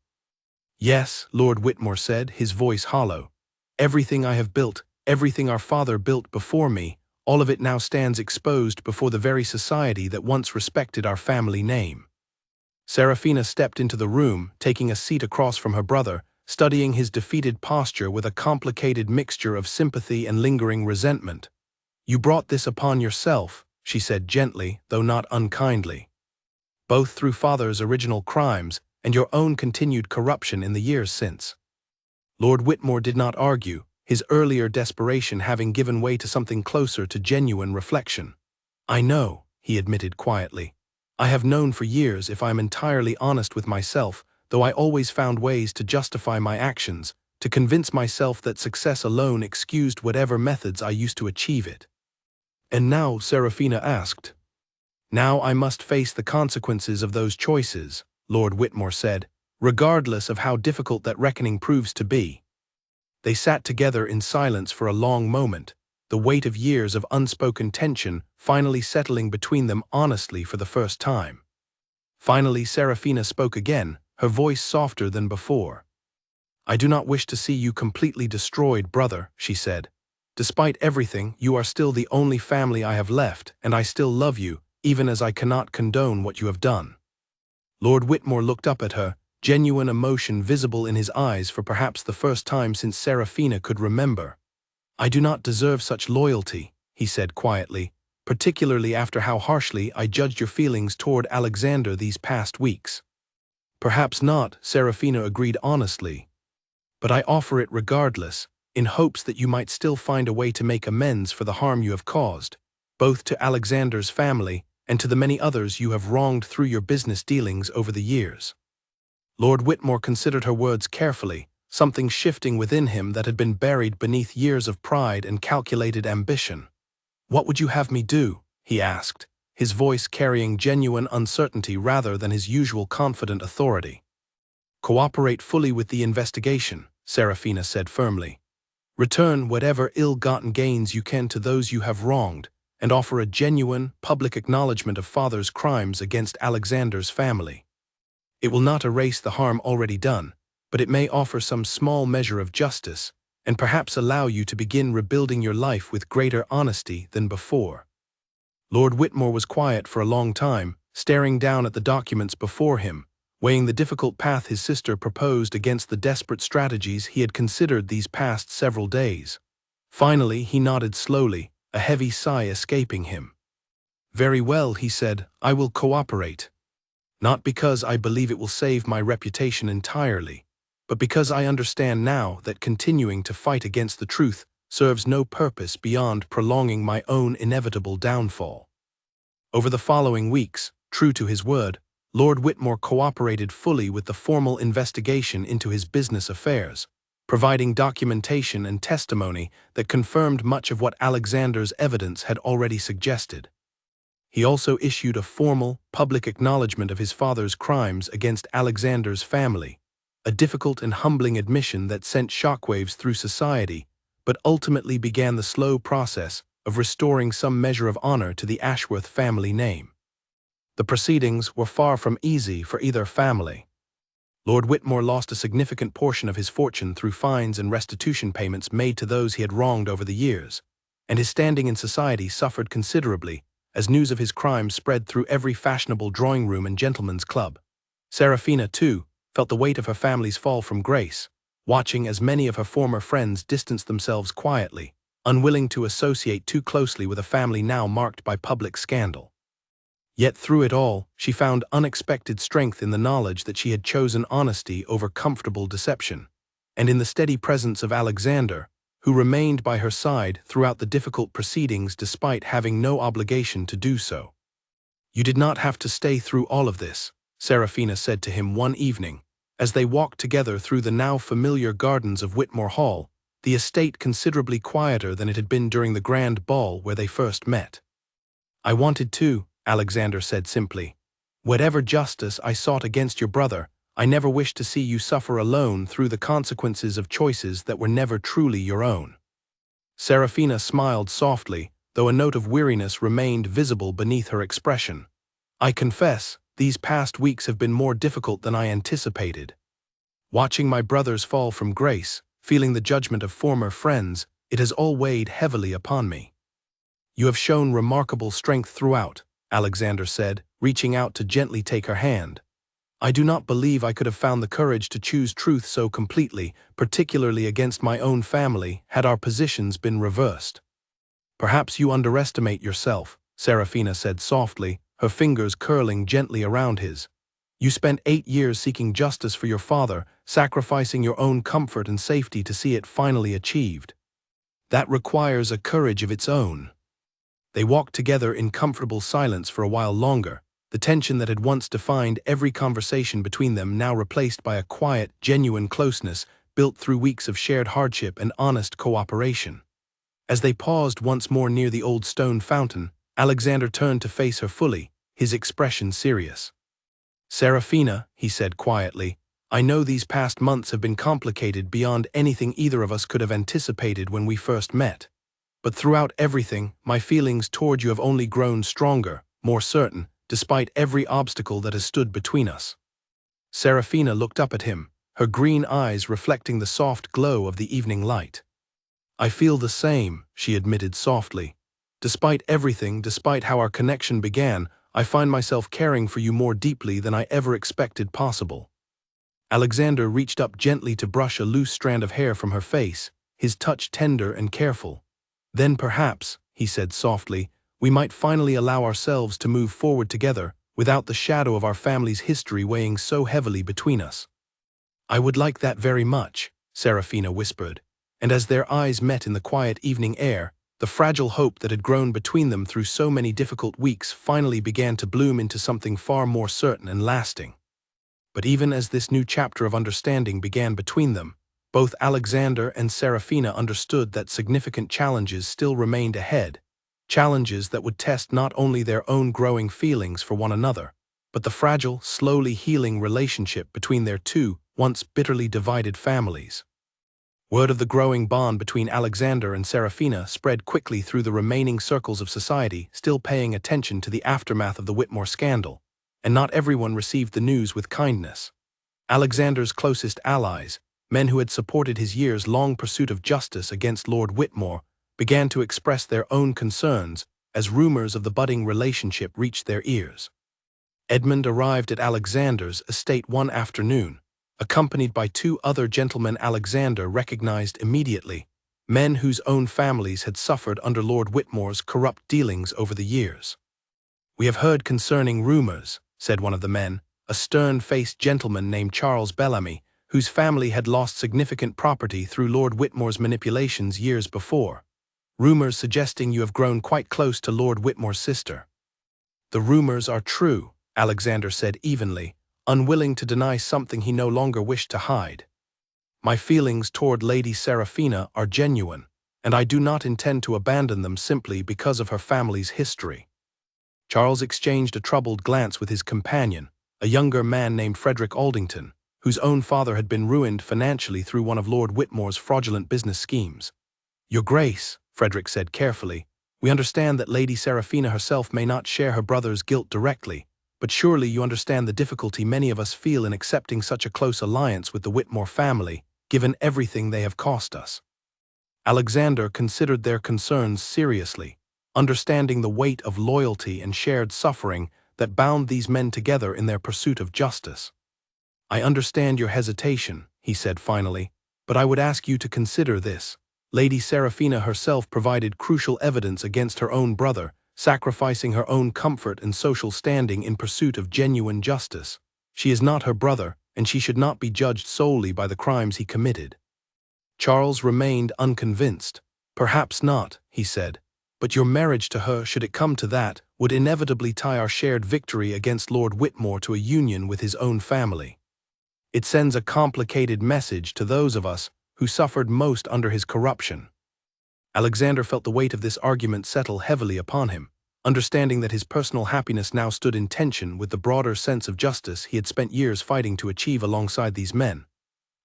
"Yes," Lord Whitmore said, his voice hollow. "Everything I have built, everything our father built before me, all of it now stands exposed before the very society that once respected our family name." Serafina stepped into the room, taking a seat across from her brother, studying his defeated posture with a complicated mixture of sympathy and lingering resentment. "You brought this upon yourself," she said gently, though not unkindly. "Both through father's original crimes and your own continued corruption in the years since." Lord Whitmore did not argue, his earlier desperation having given way to something closer to genuine reflection. "I know," he admitted quietly. "I have known for years, if I am entirely honest with myself, though I always found ways to justify my actions, to convince myself that success alone excused whatever methods I used to achieve it. And now, Serafina asked. Now I must face the consequences of those choices, Lord Whitmore said, regardless of how difficult that reckoning proves to be. They sat together in silence for a long moment, the weight of years of unspoken tension finally settling between them honestly for the first time. Finally, Serafina spoke again, her voice softer than before. I do not wish to see you completely destroyed, brother, she said. Despite everything, you are still the only family I have left, and I still love you, even as I cannot condone what you have done. Lord Whitmore looked up at her, genuine emotion visible in his eyes for perhaps the first time since Serafina could remember. I do not deserve such loyalty, he said quietly, particularly after how harshly I judged your feelings toward Alexander these past weeks. Perhaps not, Serafina agreed honestly. But I offer it regardless, in hopes that you might still find a way to make amends for the harm you have caused, both to Alexander's family and to the many others you have wronged through your business dealings over the years. Lord Whitmore considered her words carefully, something shifting within him that had been buried beneath years of pride and calculated ambition. What would you have me do? He asked, his voice carrying genuine uncertainty rather than his usual confident authority. Cooperate fully with the investigation, Serafina said firmly. Return whatever ill-gotten gains you can to those you have wronged, and offer a genuine, public acknowledgement of father's crimes against Alexander's family. It will not erase the harm already done, but it may offer some small measure of justice, and perhaps allow you to begin rebuilding your life with greater honesty than before. Lord Whitmore was quiet for a long time, staring down at the documents before him, weighing the difficult path his sister proposed against the desperate strategies he had considered these past several days. Finally, he nodded slowly, a heavy sigh escaping him. Very well, he said, I will cooperate. Not because I believe it will save my reputation entirely, but because I understand now that continuing to fight against the truth serves no purpose beyond prolonging my own inevitable downfall. Over the following weeks, true to his word, Lord Whitmore cooperated fully with the formal investigation into his business affairs, providing documentation and testimony that confirmed much of what Alexander's evidence had already suggested. He also issued a formal, public acknowledgement of his father's crimes against Alexander's family, a difficult and humbling admission that sent shockwaves through society, but ultimately began the slow process of restoring some measure of honor to the Ashworth family name. The proceedings were far from easy for either family. Lord Whitmore lost a significant portion of his fortune through fines and restitution payments made to those he had wronged over the years, and his standing in society suffered considerably as news of his crimes spread through every fashionable drawing room and gentleman's club. Serafina, too, felt the weight of her family's fall from grace, watching as many of her former friends distanced themselves quietly, unwilling to associate too closely with a family now marked by public scandal. Yet through it all, she found unexpected strength in the knowledge that she had chosen honesty over comfortable deception, and in the steady presence of Alexander, who remained by her side throughout the difficult proceedings despite having no obligation to do so. You did not have to stay through all of this, Serafina said to him one evening, as they walked together through the now familiar gardens of Whitmore Hall, the estate considerably quieter than it had been during the grand ball where they first met. I wanted to, Alexander said simply. Whatever justice I sought against your brother, I never wished to see you suffer alone through the consequences of choices that were never truly your own. Serafina smiled softly, though a note of weariness remained visible beneath her expression. I confess, these past weeks have been more difficult than I anticipated. Watching my brothers fall from grace, feeling the judgment of former friends, it has all weighed heavily upon me. You have shown remarkable strength throughout, Alexander said, reaching out to gently take her hand. I do not believe I could have found the courage to choose truth so completely, particularly against my own family, had our positions been reversed. Perhaps you underestimate yourself, Serafina said softly, her fingers curling gently around his. You spent 8 years seeking justice for your father, sacrificing your own comfort and safety to see it finally achieved. That requires a courage of its own. They walked together in comfortable silence for a while longer, the tension that had once defined every conversation between them now replaced by a quiet, genuine closeness built through weeks of shared hardship and honest cooperation. As they paused once more near the old stone fountain, Alexander turned to face her fully, his expression serious. "Serafina," he said quietly, "I know these past months have been complicated beyond anything either of us could have anticipated when we first met. But throughout everything, my feelings toward you have only grown stronger, more certain, despite every obstacle that has stood between us." Serafina looked up at him, her green eyes reflecting the soft glow of the evening light. "I feel the same," she admitted softly. "Despite everything, despite how our connection began, I find myself caring for you more deeply than I ever expected possible." Alexander reached up gently to brush a loose strand of hair from her face, his touch tender and careful. "Then perhaps," he said softly, "we might finally allow ourselves to move forward together, without the shadow of our family's history weighing so heavily between us." "I would like that very much," Serafina whispered, and as their eyes met in the quiet evening air, the fragile hope that had grown between them through so many difficult weeks finally began to bloom into something far more certain and lasting. But even as this new chapter of understanding began between them, both Alexander and Serafina understood that significant challenges still remained ahead, challenges that would test not only their own growing feelings for one another, but the fragile, slowly healing relationship between their two, once bitterly divided families. Word of the growing bond between Alexander and Serafina spread quickly through the remaining circles of society still paying attention to the aftermath of the Whitmore scandal, and not everyone received the news with kindness. Alexander's closest allies, men who had supported his years-long pursuit of justice against Lord Whitmore, began to express their own concerns as rumors of the budding relationship reached their ears. Edmund arrived at Alexander's estate one afternoon, accompanied by two other gentlemen Alexander recognized immediately, men whose own families had suffered under Lord Whitmore's corrupt dealings over the years. "We have heard concerning rumors," said one of the men, a stern-faced gentleman named Charles Bellamy, whose family had lost significant property through Lord Whitmore's manipulations years before. "Rumors suggesting you have grown quite close to Lord Whitmore's sister." "The rumors are true," Alexander said evenly, unwilling to deny something he no longer wished to hide. "My feelings toward Lady Serafina are genuine, and I do not intend to abandon them simply because of her family's history." Charles exchanged a troubled glance with his companion, a younger man named Frederick Aldington, whose own father had been ruined financially through one of Lord Whitmore's fraudulent business schemes. "Your Grace," Frederick said carefully, "we understand that Lady Serafina herself may not share her brother's guilt directly, but surely you understand the difficulty many of us feel in accepting such a close alliance with the Whitmore family, given everything they have cost us." Alexander considered their concerns seriously, understanding the weight of loyalty and shared suffering that bound these men together in their pursuit of justice. "I understand your hesitation," he said finally, "but I would ask you to consider this. Lady Serafina herself provided crucial evidence against her own brother, sacrificing her own comfort and social standing in pursuit of genuine justice. She is not her brother, and she should not be judged solely by the crimes he committed." Charles remained unconvinced. "Perhaps not," he said, "but your marriage to her, should it come to that, would inevitably tie our shared victory against Lord Whitmore to a union with his own family. It sends a complicated message to those of us who suffered most under his corruption." Alexander felt the weight of this argument settle heavily upon him, understanding that his personal happiness now stood in tension with the broader sense of justice he had spent years fighting to achieve alongside these men.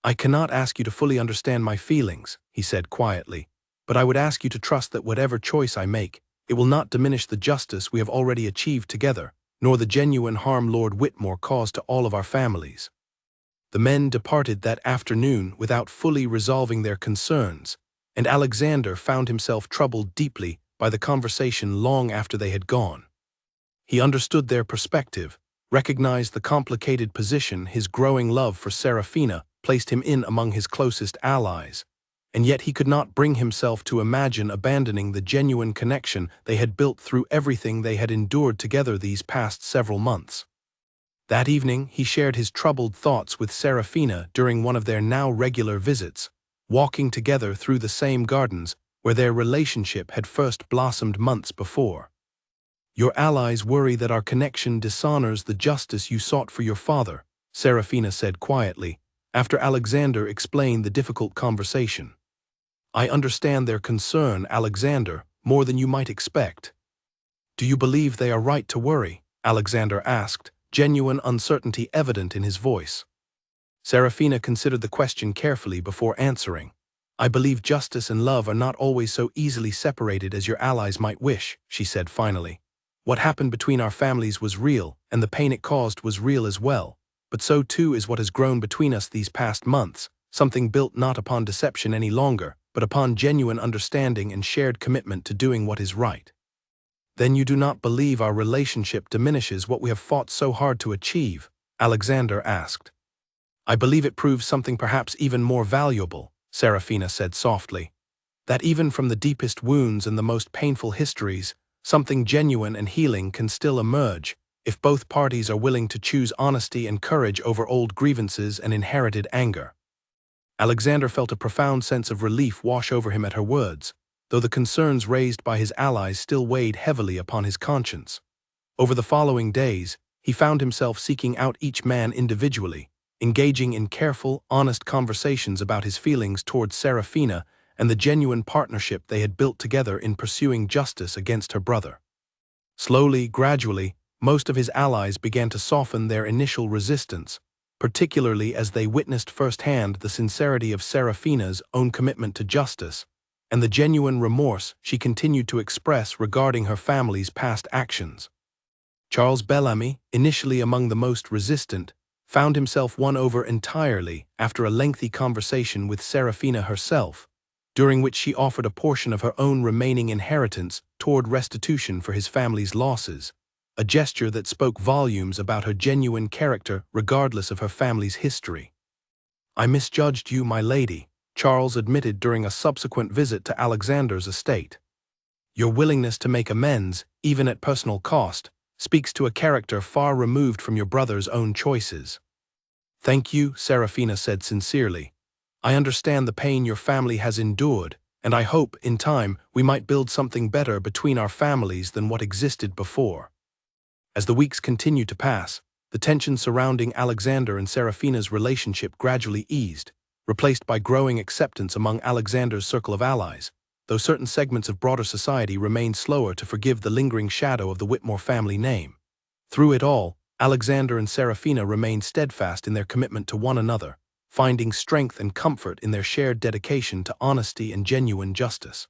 "I cannot ask you to fully understand my feelings," he said quietly, "but I would ask you to trust that whatever choice I make, it will not diminish the justice we have already achieved together, nor the genuine harm Lord Whitmore caused to all of our families." The men departed that afternoon without fully resolving their concerns, and Alexander found himself troubled deeply by the conversation long after they had gone. He understood their perspective, recognized the complicated position his growing love for Serafina placed him in among his closest allies, and yet he could not bring himself to imagine abandoning the genuine connection they had built through everything they had endured together these past several months. That evening, he shared his troubled thoughts with Serafina during one of their now regular visits, walking together through the same gardens where their relationship had first blossomed months before. "Your allies worry that our connection dishonors the justice you sought for your father," Serafina said quietly, after Alexander explained the difficult conversation. "I understand their concern, Alexander, more than you might expect." "Do you believe they are right to worry?" Alexander asked, genuine uncertainty evident in his voice. Serafina considered the question carefully before answering. "I believe justice and love are not always so easily separated as your allies might wish," she said finally. "What happened between our families was real, and the pain it caused was real as well. But so too is what has grown between us these past months, something built not upon deception any longer, but upon genuine understanding and shared commitment to doing what is right." "Then you do not believe our relationship diminishes what we have fought so hard to achieve?" Alexander asked. "I believe it proves something perhaps even more valuable," Serafina said softly. "That even from the deepest wounds and the most painful histories, something genuine and healing can still emerge, if both parties are willing to choose honesty and courage over old grievances and inherited anger." Alexander felt a profound sense of relief wash over him at her words, though the concerns raised by his allies still weighed heavily upon his conscience. Over the following days, he found himself seeking out each man individually, engaging in careful, honest conversations about his feelings towards Serafina and the genuine partnership they had built together in pursuing justice against her brother. Slowly, gradually, most of his allies began to soften their initial resistance, particularly as they witnessed firsthand the sincerity of Serafina's own commitment to justice and the genuine remorse she continued to express regarding her family's past actions. Charles Bellamy, initially among the most resistant, found himself won over entirely after a lengthy conversation with Serafina herself, during which she offered a portion of her own remaining inheritance toward restitution for his family's losses, a gesture that spoke volumes about her genuine character regardless of her family's history. "I misjudged you, my lady," Charles admitted during a subsequent visit to Alexander's estate. "Your willingness to make amends, even at personal cost, speaks to a character far removed from your brother's own choices." "Thank you," Serafina said sincerely. "I understand the pain your family has endured, and I hope, in time, we might build something better between our families than what existed before." As the weeks continued to pass, the tension surrounding Alexander and Serafina's relationship gradually eased, replaced by growing acceptance among Alexander's circle of allies, though certain segments of broader society remained slower to forgive the lingering shadow of the Whitmore family name. Through it all, Alexander and Serafina remained steadfast in their commitment to one another, finding strength and comfort in their shared dedication to honesty and genuine justice.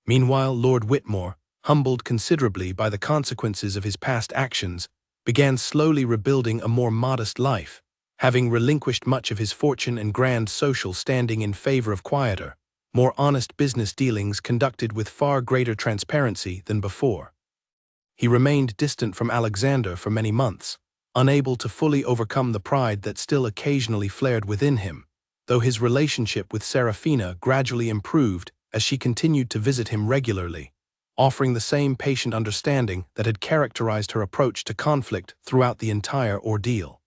Meanwhile, Lord Whitmore, humbled considerably by the consequences of his past actions, began slowly rebuilding a more modest life, having relinquished much of his fortune and grand social standing in favor of quieter, more honest business dealings conducted with far greater transparency than before. He remained distant from Alexander for many months, unable to fully overcome the pride that still occasionally flared within him, though his relationship with Serafina gradually improved as she continued to visit him regularly, offering the same patient understanding that had characterized her approach to conflict throughout the entire ordeal.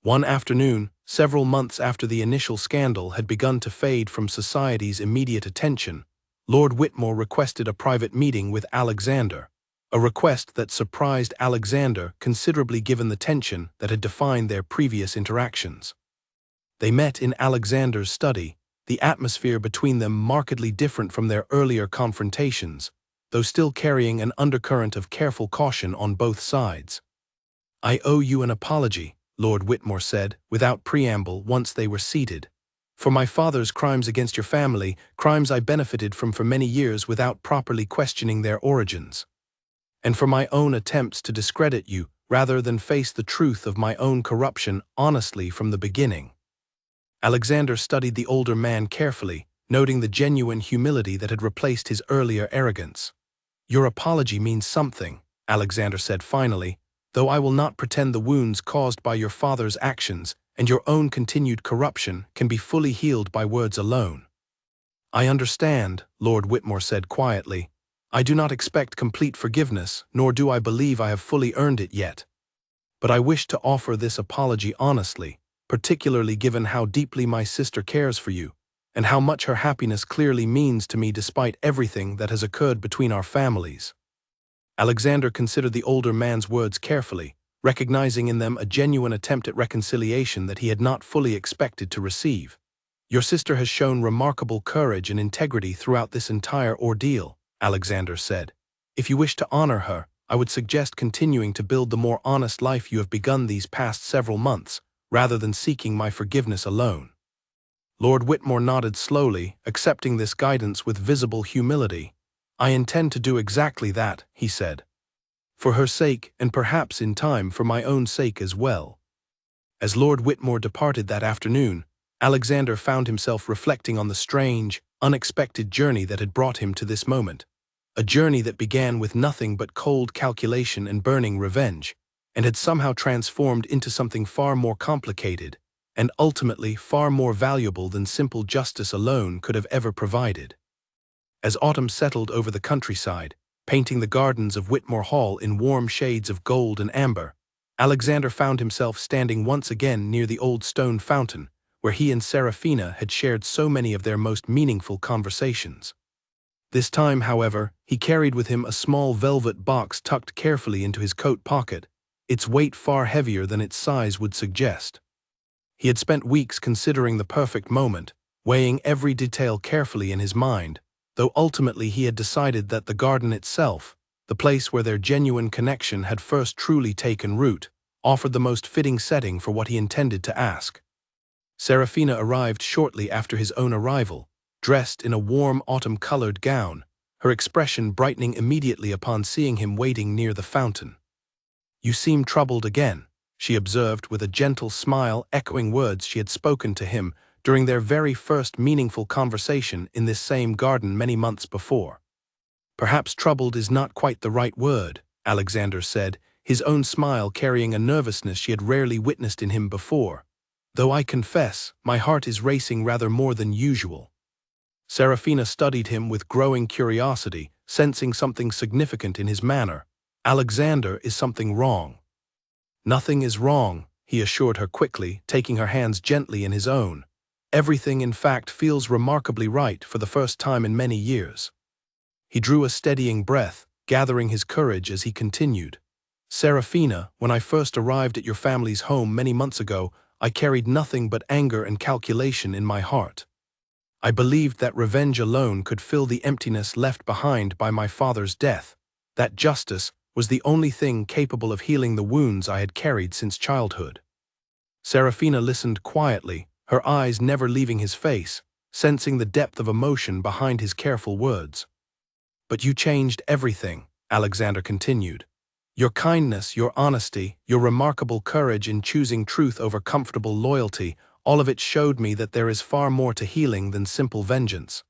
One afternoon, several months after the initial scandal had begun to fade from society's immediate attention, Lord Whitmore requested a private meeting with Alexander, a request that surprised Alexander considerably given the tension that had defined their previous interactions. They met in Alexander's study, the atmosphere between them markedly different from their earlier confrontations, though still carrying an undercurrent of careful caution on both sides. "I owe you an apology," Lord Whitmore said, without preamble once they were seated. "For my father's crimes against your family, crimes I benefited from for many years without properly questioning their origins. And for my own attempts to discredit you, rather than face the truth of my own corruption honestly from the beginning." Alexander studied the older man carefully, noting the genuine humility that had replaced his earlier arrogance. "Your apology means something," Alexander said finally, "though I will not pretend the wounds caused by your father's actions and your own continued corruption can be fully healed by words alone." "I understand," Lord Whitmore said quietly. "I do not expect complete forgiveness, nor do I believe I have fully earned it yet. But I wish to offer this apology honestly, particularly given how deeply my sister cares for you, and how much her happiness clearly means to me despite everything that has occurred between our families." Alexander considered the older man's words carefully, recognizing in them a genuine attempt at reconciliation that he had not fully expected to receive. "Your sister has shown remarkable courage and integrity throughout this entire ordeal," Alexander said. "If you wish to honor her, I would suggest continuing to build the more honest life you have begun these past several months, rather than seeking my forgiveness alone." Lord Whitmore nodded slowly, accepting this guidance with visible humility. "I intend to do exactly that," he said. "For her sake, and perhaps in time for my own sake as well." As Lord Whitmore departed that afternoon, Alexander found himself reflecting on the strange, unexpected journey that had brought him to this moment. A journey that began with nothing but cold calculation and burning revenge, and had somehow transformed into something far more complicated, and ultimately far more valuable than simple justice alone could have ever provided. As autumn settled over the countryside, painting the gardens of Whitmore Hall in warm shades of gold and amber, Alexander found himself standing once again near the old stone fountain, where he and Seraphina had shared so many of their most meaningful conversations. This time, however, he carried with him a small velvet box tucked carefully into his coat pocket, its weight far heavier than its size would suggest. He had spent weeks considering the perfect moment, weighing every detail carefully in his mind, though ultimately he had decided that the garden itself, the place where their genuine connection had first truly taken root, offered the most fitting setting for what he intended to ask. Seraphina arrived shortly after his own arrival, dressed in a warm autumn-colored gown, her expression brightening immediately upon seeing him waiting near the fountain. "You seem troubled again," she observed with a gentle smile, echoing words she had spoken to him during their very first meaningful conversation in this same garden many months before. "Perhaps troubled is not quite the right word," Alexander said, his own smile carrying a nervousness she had rarely witnessed in him before. "Though I confess, my heart is racing rather more than usual." Seraphina studied him with growing curiosity, sensing something significant in his manner. "Alexander, is something wrong?" "Nothing is wrong," he assured her quickly, taking her hands gently in his own. "Everything, in fact, feels remarkably right for the first time in many years." He drew a steadying breath, gathering his courage as he continued. "Seraphina, when I first arrived at your family's home many months ago, I carried nothing but anger and calculation in my heart. I believed that revenge alone could fill the emptiness left behind by my father's death, that justice was the only thing capable of healing the wounds I had carried since childhood." Seraphina listened quietly, her eyes never leaving his face, sensing the depth of emotion behind his careful words. "But you changed everything," Alexander continued. "Your kindness, your honesty, your remarkable courage in choosing truth over comfortable loyalty, all of it showed me that there is far more to healing than simple vengeance.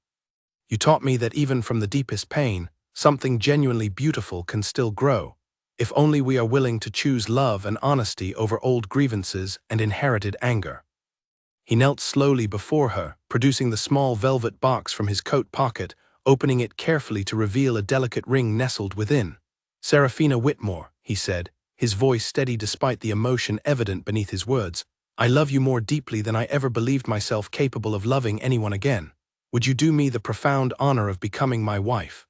You taught me that even from the deepest pain, something genuinely beautiful can still grow, if only we are willing to choose love and honesty over old grievances and inherited anger." He knelt slowly before her, producing the small velvet box from his coat pocket, opening it carefully to reveal a delicate ring nestled within. "Seraphina Whitmore," he said, his voice steady despite the emotion evident beneath his words, "I love you more deeply than I ever believed myself capable of loving anyone again. Would you do me the profound honor of becoming my wife?"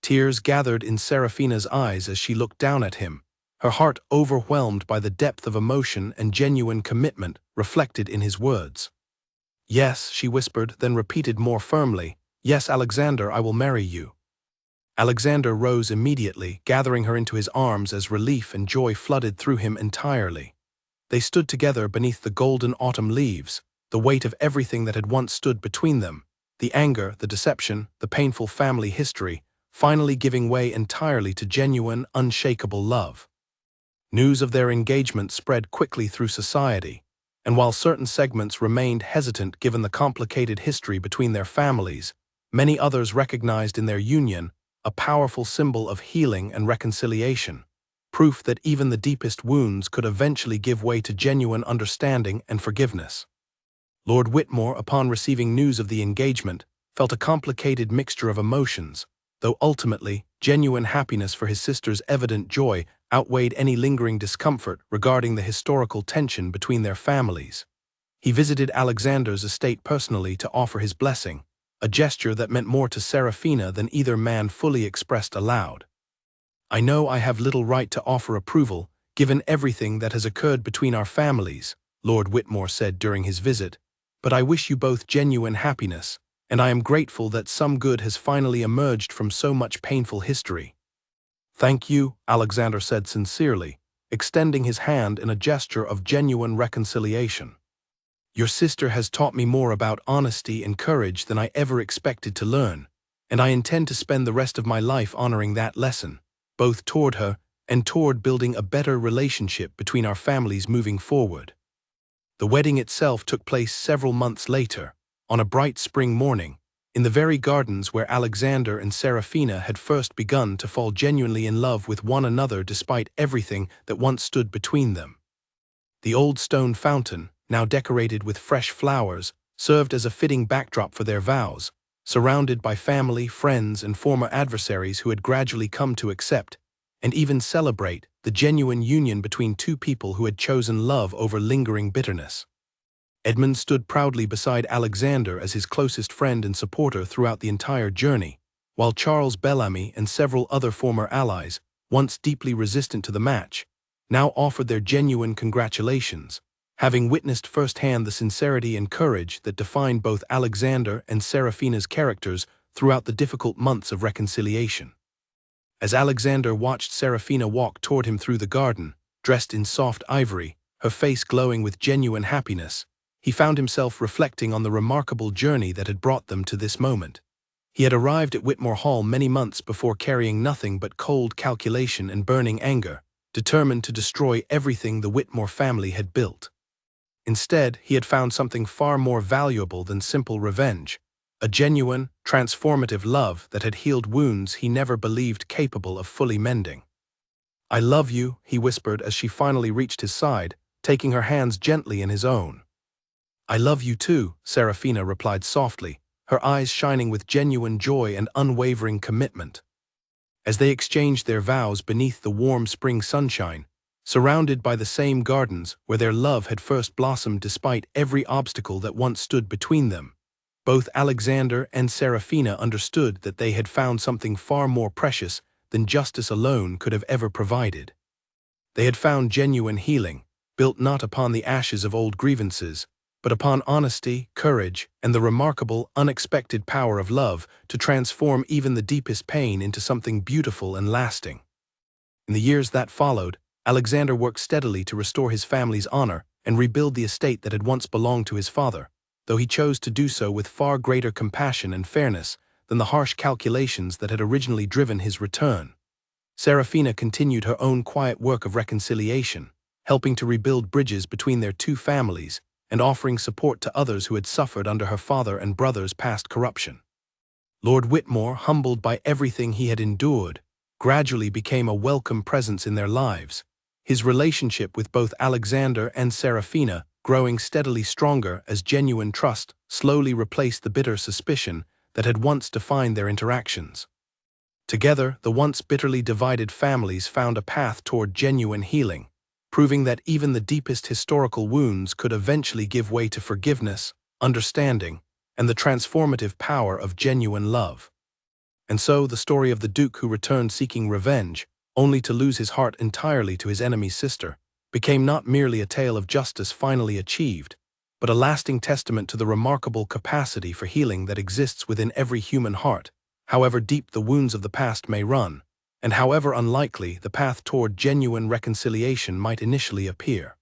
Tears gathered in Seraphina's eyes as she looked down at him, her heart overwhelmed by the depth of emotion and genuine commitment reflected in his words. "Yes," she whispered, then repeated more firmly, "Yes, Alexander, I will marry you." Alexander rose immediately, gathering her into his arms as relief and joy flooded through him entirely. They stood together beneath the golden autumn leaves, the weight of everything that had once stood between them, the anger, the deception, the painful family history, finally giving way entirely to genuine, unshakable love. News of their engagement spread quickly through society, and while certain segments remained hesitant given the complicated history between their families, many others recognized in their union a powerful symbol of healing and reconciliation, proof that even the deepest wounds could eventually give way to genuine understanding and forgiveness. Lord Whitmore, upon receiving news of the engagement, felt a complicated mixture of emotions, though ultimately, genuine happiness for his sister's evident joy outweighed any lingering discomfort regarding the historical tension between their families. He visited Alexander's estate personally to offer his blessing, a gesture that meant more to Seraphina than either man fully expressed aloud. "I know I have little right to offer approval, given everything that has occurred between our families," Lord Whitmore said during his visit, "but I wish you both genuine happiness, and I am grateful that some good has finally emerged from so much painful history." "Thank you," Alexander said sincerely, extending his hand in a gesture of genuine reconciliation. "Your sister has taught me more about honesty and courage than I ever expected to learn, and I intend to spend the rest of my life honoring that lesson, both toward her and toward building a better relationship between our families moving forward." The wedding itself took place several months later, on a bright spring morning, in the very gardens where Alexander and Serafina had first begun to fall genuinely in love with one another despite everything that once stood between them. The old stone fountain, now decorated with fresh flowers, served as a fitting backdrop for their vows, surrounded by family, friends, and former adversaries who had gradually come to accept and even celebrate the genuine union between two people who had chosen love over lingering bitterness. Edmund stood proudly beside Alexander as his closest friend and supporter throughout the entire journey, while Charles Bellamy and several other former allies, once deeply resistant to the match, now offered their genuine congratulations, having witnessed firsthand the sincerity and courage that defined both Alexander and Serafina's characters throughout the difficult months of reconciliation. As Alexander watched Serafina walk toward him through the garden, dressed in soft ivory, her face glowing with genuine happiness, he found himself reflecting on the remarkable journey that had brought them to this moment. He had arrived at Whitmore Hall many months before, carrying nothing but cold calculation and burning anger, determined to destroy everything the Whitmore family had built. Instead, he had found something far more valuable than simple revenge, a genuine, transformative love that had healed wounds he never believed capable of fully mending. "I love you," he whispered as she finally reached his side, taking her hands gently in his own. "I love you too," Serafina replied softly, her eyes shining with genuine joy and unwavering commitment. As they exchanged their vows beneath the warm spring sunshine, surrounded by the same gardens where their love had first blossomed despite every obstacle that once stood between them, both Alexander and Serafina understood that they had found something far more precious than justice alone could have ever provided. They had found genuine healing, built not upon the ashes of old grievances, but upon honesty, courage, and the remarkable, unexpected power of love to transform even the deepest pain into something beautiful and lasting. In the years that followed, Alexander worked steadily to restore his family's honor and rebuild the estate that had once belonged to his father, though he chose to do so with far greater compassion and fairness than the harsh calculations that had originally driven his return. Serafina continued her own quiet work of reconciliation, helping to rebuild bridges between their two families and offering support to others who had suffered under her father and brother's past corruption. Lord Whitmore, humbled by everything he had endured, gradually became a welcome presence in their lives, his relationship with both Alexander and Serafina growing steadily stronger as genuine trust slowly replaced the bitter suspicion that had once defined their interactions. Together, the once bitterly divided families found a path toward genuine healing, proving that even the deepest historical wounds could eventually give way to forgiveness, understanding, and the transformative power of genuine love. And so, the story of the Duke who returned seeking revenge, only to lose his heart entirely to his enemy's sister, became not merely a tale of justice finally achieved, but a lasting testament to the remarkable capacity for healing that exists within every human heart, however deep the wounds of the past may run, and however unlikely the path toward genuine reconciliation might initially appear.